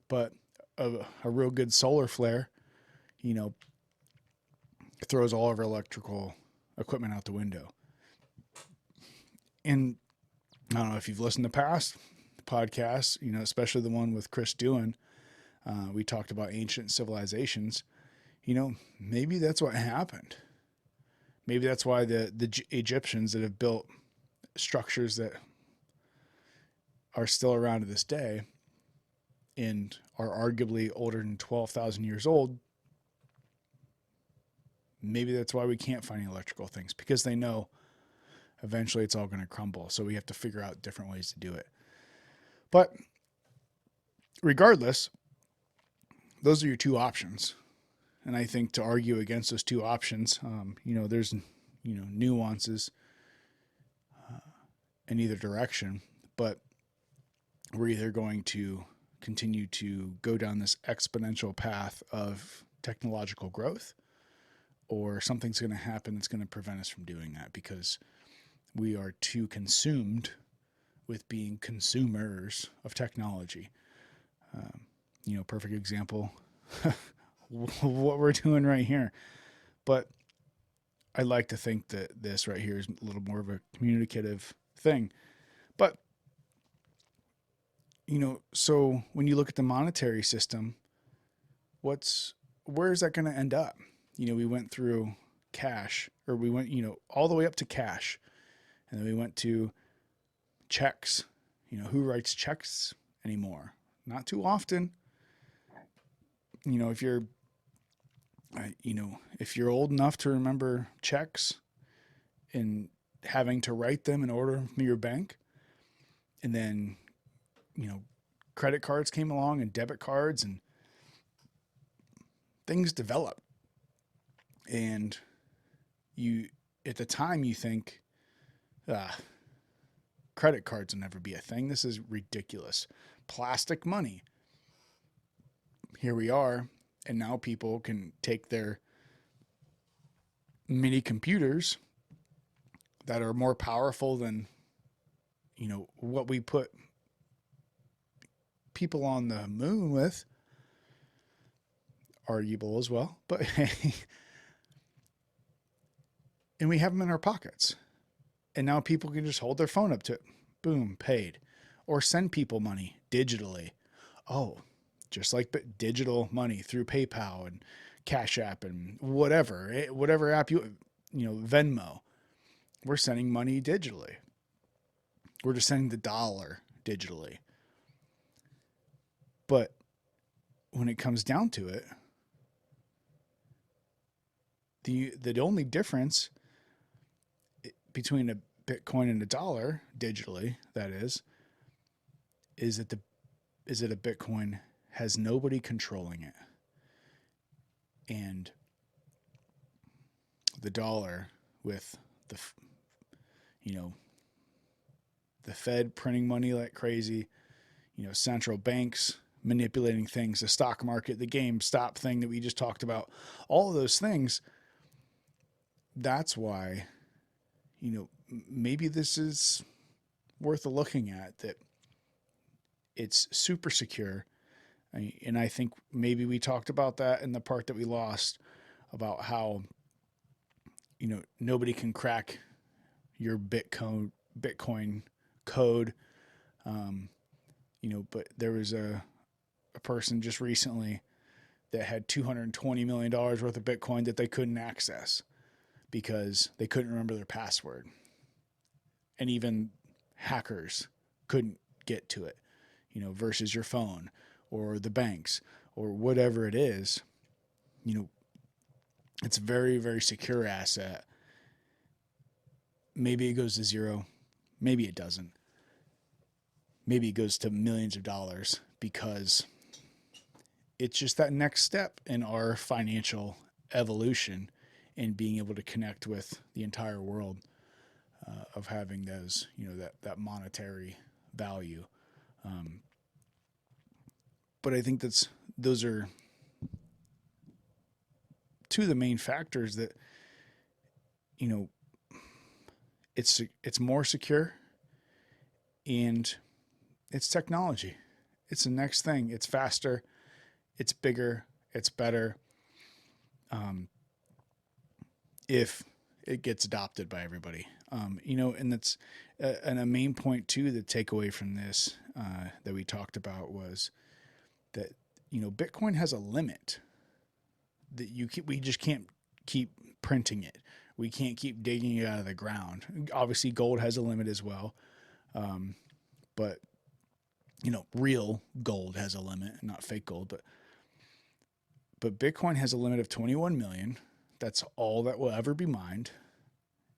but a real good solar flare, throws all of our electrical equipment out the window. And I don't know if you've listened to past podcasts, especially the one with Chris Doohan. We talked about ancient civilizations. Maybe that's what happened. Maybe that's why the Egyptians that have built structures that are still around to this day and are arguably older than 12,000 years old, maybe that's why we can't find any electrical things, because they know eventually it's all going to crumble. So we have to figure out different ways to do it. But regardless, those are your two options. And I think to argue against those two options, there's, nuances in either direction, but we're either going to continue to go down this exponential path of technological growth, or something's going to happen that's going to prevent us from doing that because we are too consumed with being consumers of technology. Perfect example what we're doing right here. But I like to think that this right here is a little more of a communicative thing. But, so when you look at the monetary system, where is that going to end up? We went through cash, or we went, all the way up to cash. And then we went to checks. Who writes checks anymore? Not too often. If you're, if you're old enough to remember checks and having to write them in order from your bank, and then, credit cards came along and debit cards, and things develop. And at the time you think, credit cards will never be a thing. This is ridiculous. Plastic money. Here we are. And now people can take their mini computers that are more powerful than, what we put people on the moon with. Arguable as well. But and we have them in our pockets. And now people can just hold their phone up to it. Boom, paid. Or send people money digitally. Oh, just like digital money through PayPal and Cash App and whatever app Venmo. We're sending money digitally. We're just sending the dollar digitally. But when it comes down to it, the only difference between a Bitcoin and a dollar digitally, that is that a Bitcoin has nobody controlling it. And the dollar, with the Fed printing money like crazy, central banks manipulating things, the stock market, the GameStop thing that we just talked about, all of those things. That's why, maybe this is worth a looking at, that it's super secure. And I think maybe we talked about that in the part that we lost, about how, nobody can crack your Bitcoin code. But there was a person just recently that had $220 million worth of Bitcoin that they couldn't access because they couldn't remember their password. And even hackers couldn't get to it, versus your phone or the banks or whatever it is. It's a very, very secure asset. Maybe it goes to zero. Maybe it doesn't. Maybe it goes to millions of dollars, because it's just that next step in our financial evolution in being able to connect with the entire world, of having those, that monetary value. But I think those are two of the main factors that, it's more secure, and it's technology. It's the next thing. It's faster. It's bigger. It's better. If it gets adopted by everybody, and that's and a main point too. The takeaway from this that we talked about was that Bitcoin has a limit. That we just can't keep printing it. We can't keep digging it out of the ground. Obviously, gold has a limit as well, but real gold has a limit, not fake gold. But Bitcoin has a limit of 21 million. That's all that will ever be mined.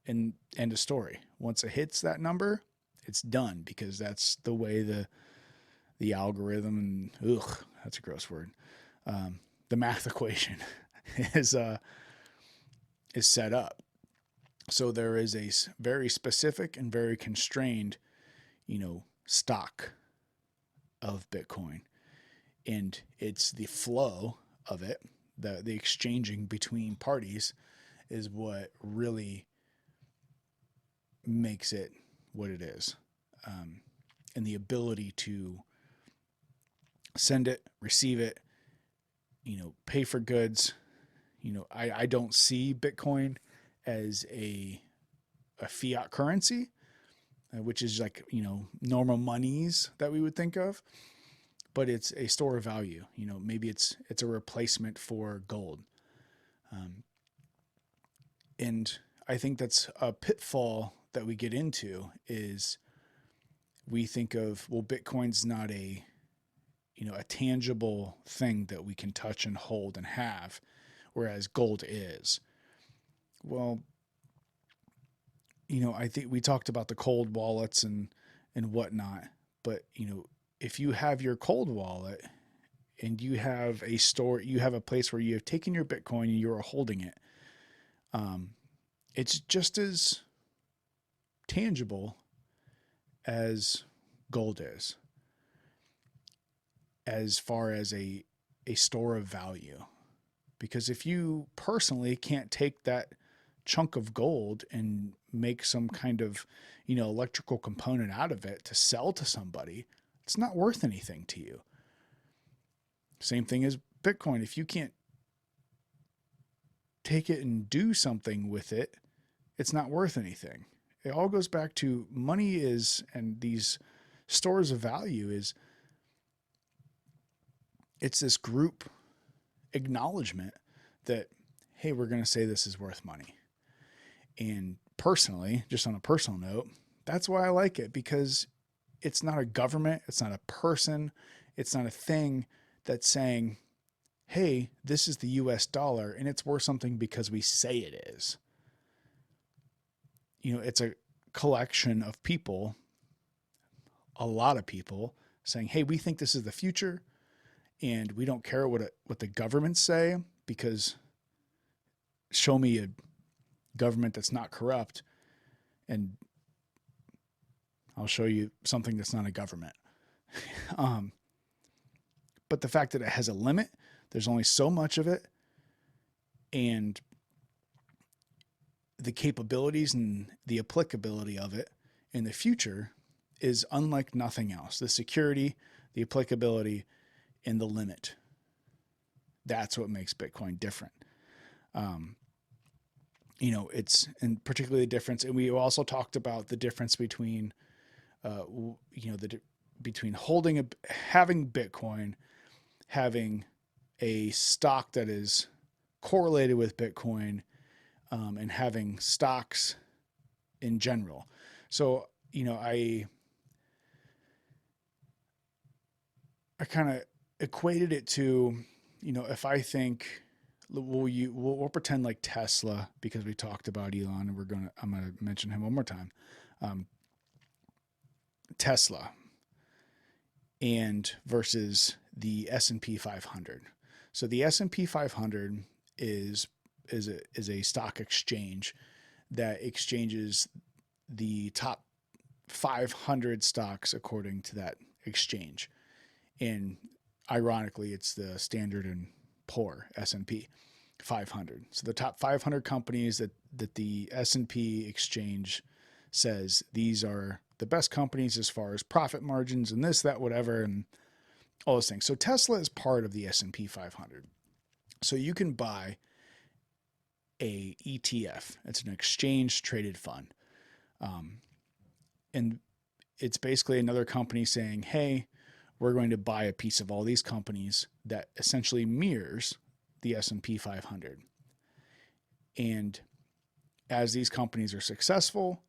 And end of story. Once it hits that number, it's done, because that's the way the algorithm, and that's a gross word. The math equation is set up. So there is a very specific and very constrained, stock of Bitcoin, and it's the flow of it, the exchanging between parties, is what really makes it what it is. And the ability to send it, receive it, pay for goods. I don't see Bitcoin as a fiat currency, which is like, normal monies that we would think of, but it's a store of value. Maybe it's a replacement for gold. And I think that's a pitfall that we get into is we think of, well, Bitcoin's not a tangible thing that we can touch and hold and have, whereas gold is. Well, I think we talked about the cold wallets and whatnot, but if you have your cold wallet and you have a store, you have a place where you have taken your Bitcoin and you are holding it, it's just as tangible as gold is, as far as a store of value. Because if you personally can't take that chunk of gold and make some kind of, electrical component out of it to sell to somebody, it's not worth anything to you. Same thing as Bitcoin. If you can't take it and do something with it, it's not worth anything. It all goes back to money is, and these stores of value is, it's this group acknowledgement that, hey, we're going to say this is worth money. And personally, just on a personal note, that's why I like it, because it's not a government, it's not a person, it's not a thing that's saying, hey, this is the US dollar and it's worth something because we say it is. It's a collection of people, a lot of people saying, hey, we think this is the future and we don't care what the governments say, because show me a government that's not corrupt and I'll show you something that's not a government. But the fact that it has a limit, there's only so much of it, and the capabilities and the applicability of it in the future is unlike nothing else. The security, the applicability, and the limit. That's what makes Bitcoin different. It's, and particularly the difference, and we also talked about the difference between, between having Bitcoin, having a stock that is correlated with Bitcoin, and having stocks in general. So, I kind of equated it to, if I think, we'll pretend like Tesla, because we talked about Elon, and I'm going to mention him one more time. Tesla and versus the S&P 500. So the S&P 500 is a stock exchange that exchanges the top 500 stocks according to that exchange. And ironically, it's the Standard and Poor S&P 500. So the top 500 companies that the S&P exchange says these are the best companies as far as profit margins and this, that, whatever, and all those things. So Tesla is part of the S&P 500. So you can buy a ETF. It's an exchange traded fund. And it's basically another company saying, hey, we're going to buy a piece of all these companies that essentially mirrors the S&P 500. And as these companies are successful,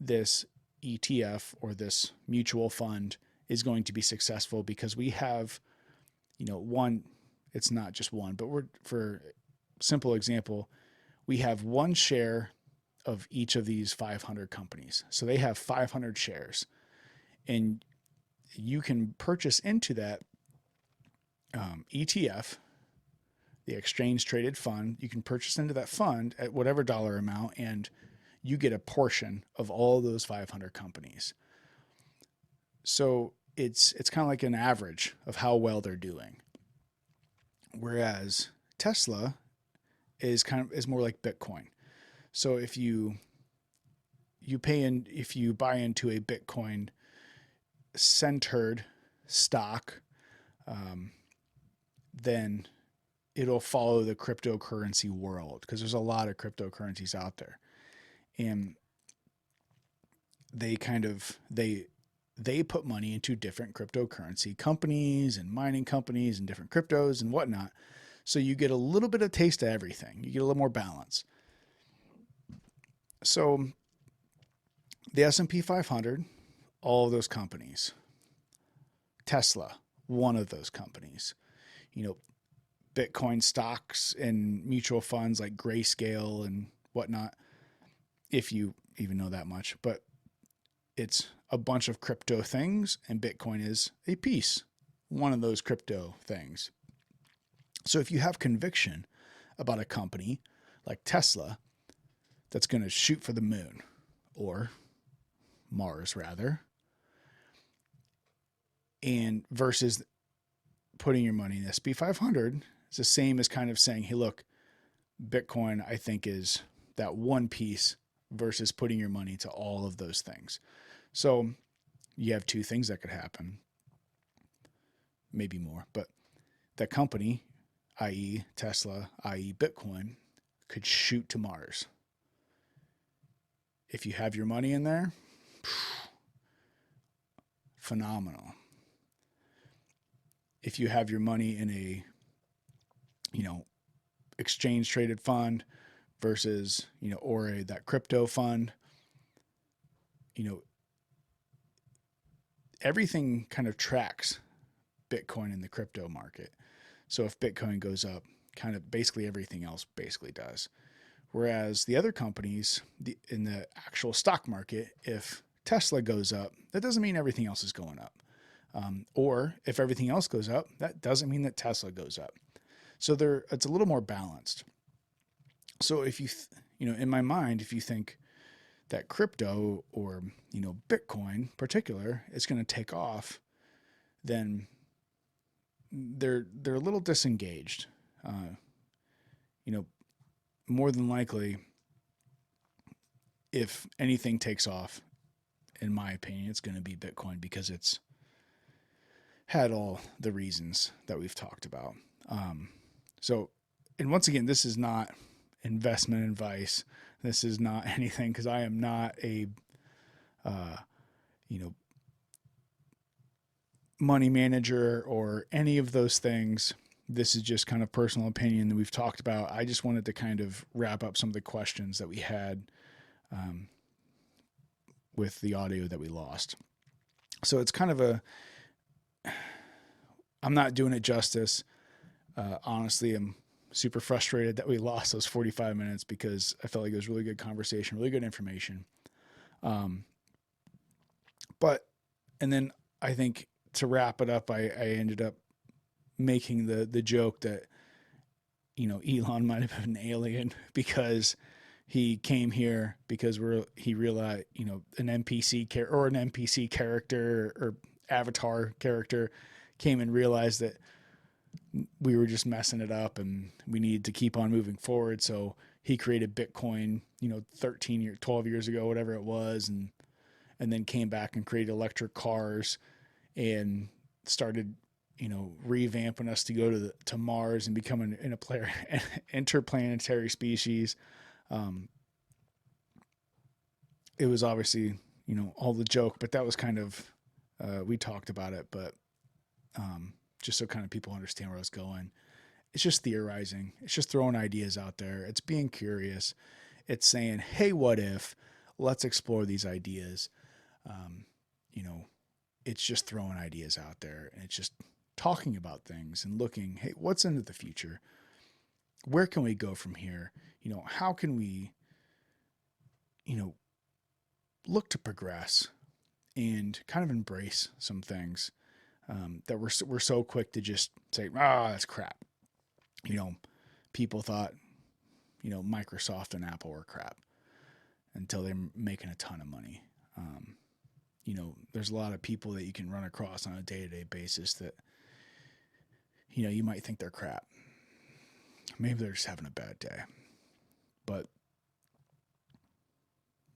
this ETF or this mutual fund is going to be successful because we have, it's not just one, but for simple example, we have one share of each of these 500 companies. So they have 500 shares, and you can purchase into that ETF, the exchange traded fund. You can purchase into that fund at whatever dollar amount, and you get a portion of all those 500 companies. So it's kind of like an average of how well they're doing. Whereas Tesla is more like Bitcoin. So if you buy into a Bitcoin centered stock, then it'll follow the cryptocurrency world because there's a lot of cryptocurrencies out there, and they kind of they put money into different cryptocurrency companies and mining companies and different cryptos and whatnot. So you get a little bit of taste of everything. You get a little more balance. So the S&P 500, all of those companies, Tesla, one of those companies, you know, Bitcoin stocks and mutual funds like Grayscale and whatnot, if you even know that much, but it's a bunch of crypto things, and Bitcoin is a piece, one of those crypto things. So if you have conviction about a company like Tesla that's going to shoot for the moon, or Mars rather, and versus putting your money in the S&P 500, it's the same as kind of saying, hey, look, Bitcoin, I think, is that one piece versus putting your money to all of those things. So you have two things that could happen, maybe more, but that company, i.e. Tesla, i.e. Bitcoin, could shoot to Mars. If you have your money in there, phenomenal. If you have your money in a, you know, exchange traded fund versus, you know, or that crypto fund, you know, everything kind of tracks Bitcoin in the crypto market. So if Bitcoin goes up, kind of basically everything else basically does. Whereas the other companies in the actual stock market, if Tesla goes up, that doesn't mean everything else is going up. Or if everything else goes up, that doesn't mean that Tesla goes up. So it's a little more balanced. So if you know, in my mind, if you think that crypto or, you know, Bitcoin in particular is going to take off, then they're a little disengaged. You know, more than likely, if anything takes off, in my opinion, it's going to be Bitcoin because it's had all the reasons that we've talked about. So, and once again, this is not investment advice. This is not anything, because I am not a, you know, money manager or any of those things. This is just kind of personal opinion that we've talked about. I just wanted to kind of wrap up some of the questions that we had with the audio that we lost. So it's kind of I'm not doing it justice. Honestly, I'm super frustrated that we lost those 45 minutes because I felt like it was really good conversation, really good information. But, and then I think to wrap it up, I ended up making the joke that, you know, Elon might have been an alien because he came here because he realized, you know, an NPC character or avatar character came and realized that we were just messing it up and we needed to keep on moving forward. So he created Bitcoin, you know, 12 years ago, whatever it was. And then came back and created electric cars and started, you know, revamping us to go to Mars and become an interplanetary species. It was obviously, you know, all the joke, but that was kind of, we talked about it, but, just so kind of people understand where I was going. It's just theorizing. It's just throwing ideas out there. It's being curious. It's saying, hey, what if? Let's explore these ideas. You know, it's just throwing ideas out there, and it's just talking about things and looking, hey, what's into the future? Where can we go from here? You know, how can we, you know, look to progress and kind of embrace some things that we're so quick to just say, that's crap. You know, people thought, you know, Microsoft and Apple were crap until they're making a ton of money. You know, there's a lot of people that you can run across on a day-to-day basis that, you know, you might think they're crap. Maybe they're just having a bad day. But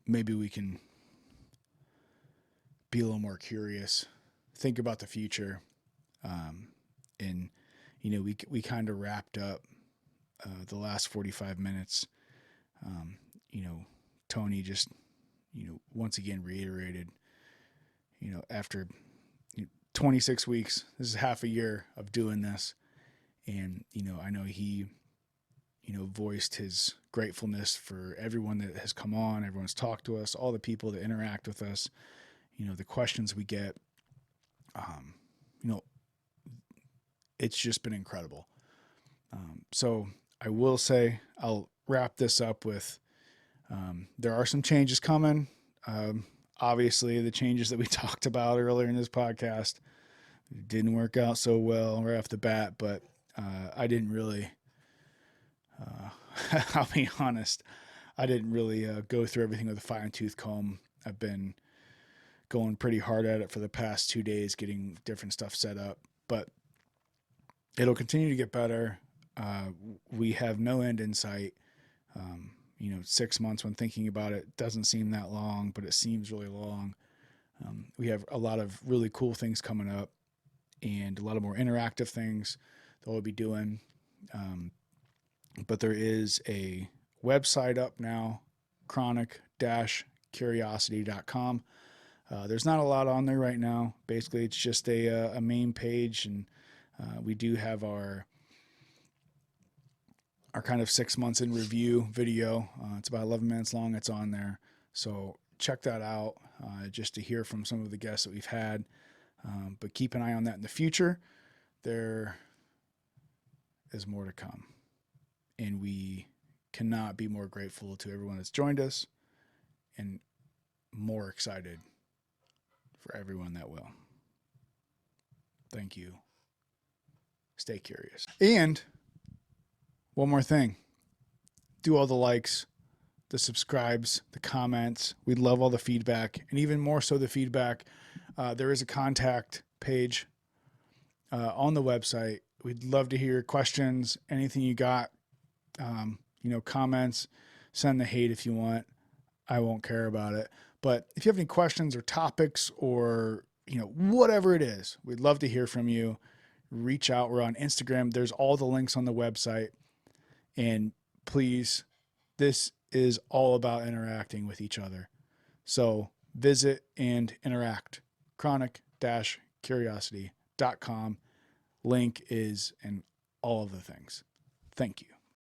maybe we can be a little more curious, think about the future. And, you know, we kind of wrapped up the last 45 minutes, Tony just, once again reiterated, after 26 weeks, this is half a year of doing this. And, I know he, voiced his gratefulness for everyone that has come on, everyone's talked to us, all the people that interact with us, the questions we get. It's just been incredible. So I will say, I'll wrap this up with, there are some changes coming. Obviously the changes that we talked about earlier in this podcast didn't work out so well right off the bat, but, I didn't really, I'll be honest, I didn't really go through everything with a fine tooth comb. I've been going pretty hard at it for the past 2 days, getting different stuff set up, but it'll continue to get better. We have no end in sight. 6 months, when thinking about it, doesn't seem that long, but it seems really long. We have a lot of really cool things coming up and a lot of more interactive things that we'll be doing. But there is a website up now, chronic-curiosity.com. There's not a lot on there right now. Basically, it's just a main page, and we do have our kind of 6 months in review video. It's about 11 minutes long. It's on there. So check that out just to hear from some of the guests that we've had. But keep an eye on that in the future. There is more to come. And we cannot be more grateful to everyone that's joined us, and more excited for everyone that will. Thank you. Stay curious. And one more thing. Do all the likes, the subscribes, the comments. We love all the feedback, and even more so the feedback. There is a contact page on the website. We'd love to hear questions, anything you got, comments. Send the hate if you want. I won't care about it. But if you have any questions or topics or, whatever it is, we'd love to hear from you. Reach out. We're on Instagram. There's all the links on the website. And please, this is all about interacting with each other. So visit and interact. chronic-curiosity.com. Link is in all of the things. Thank you.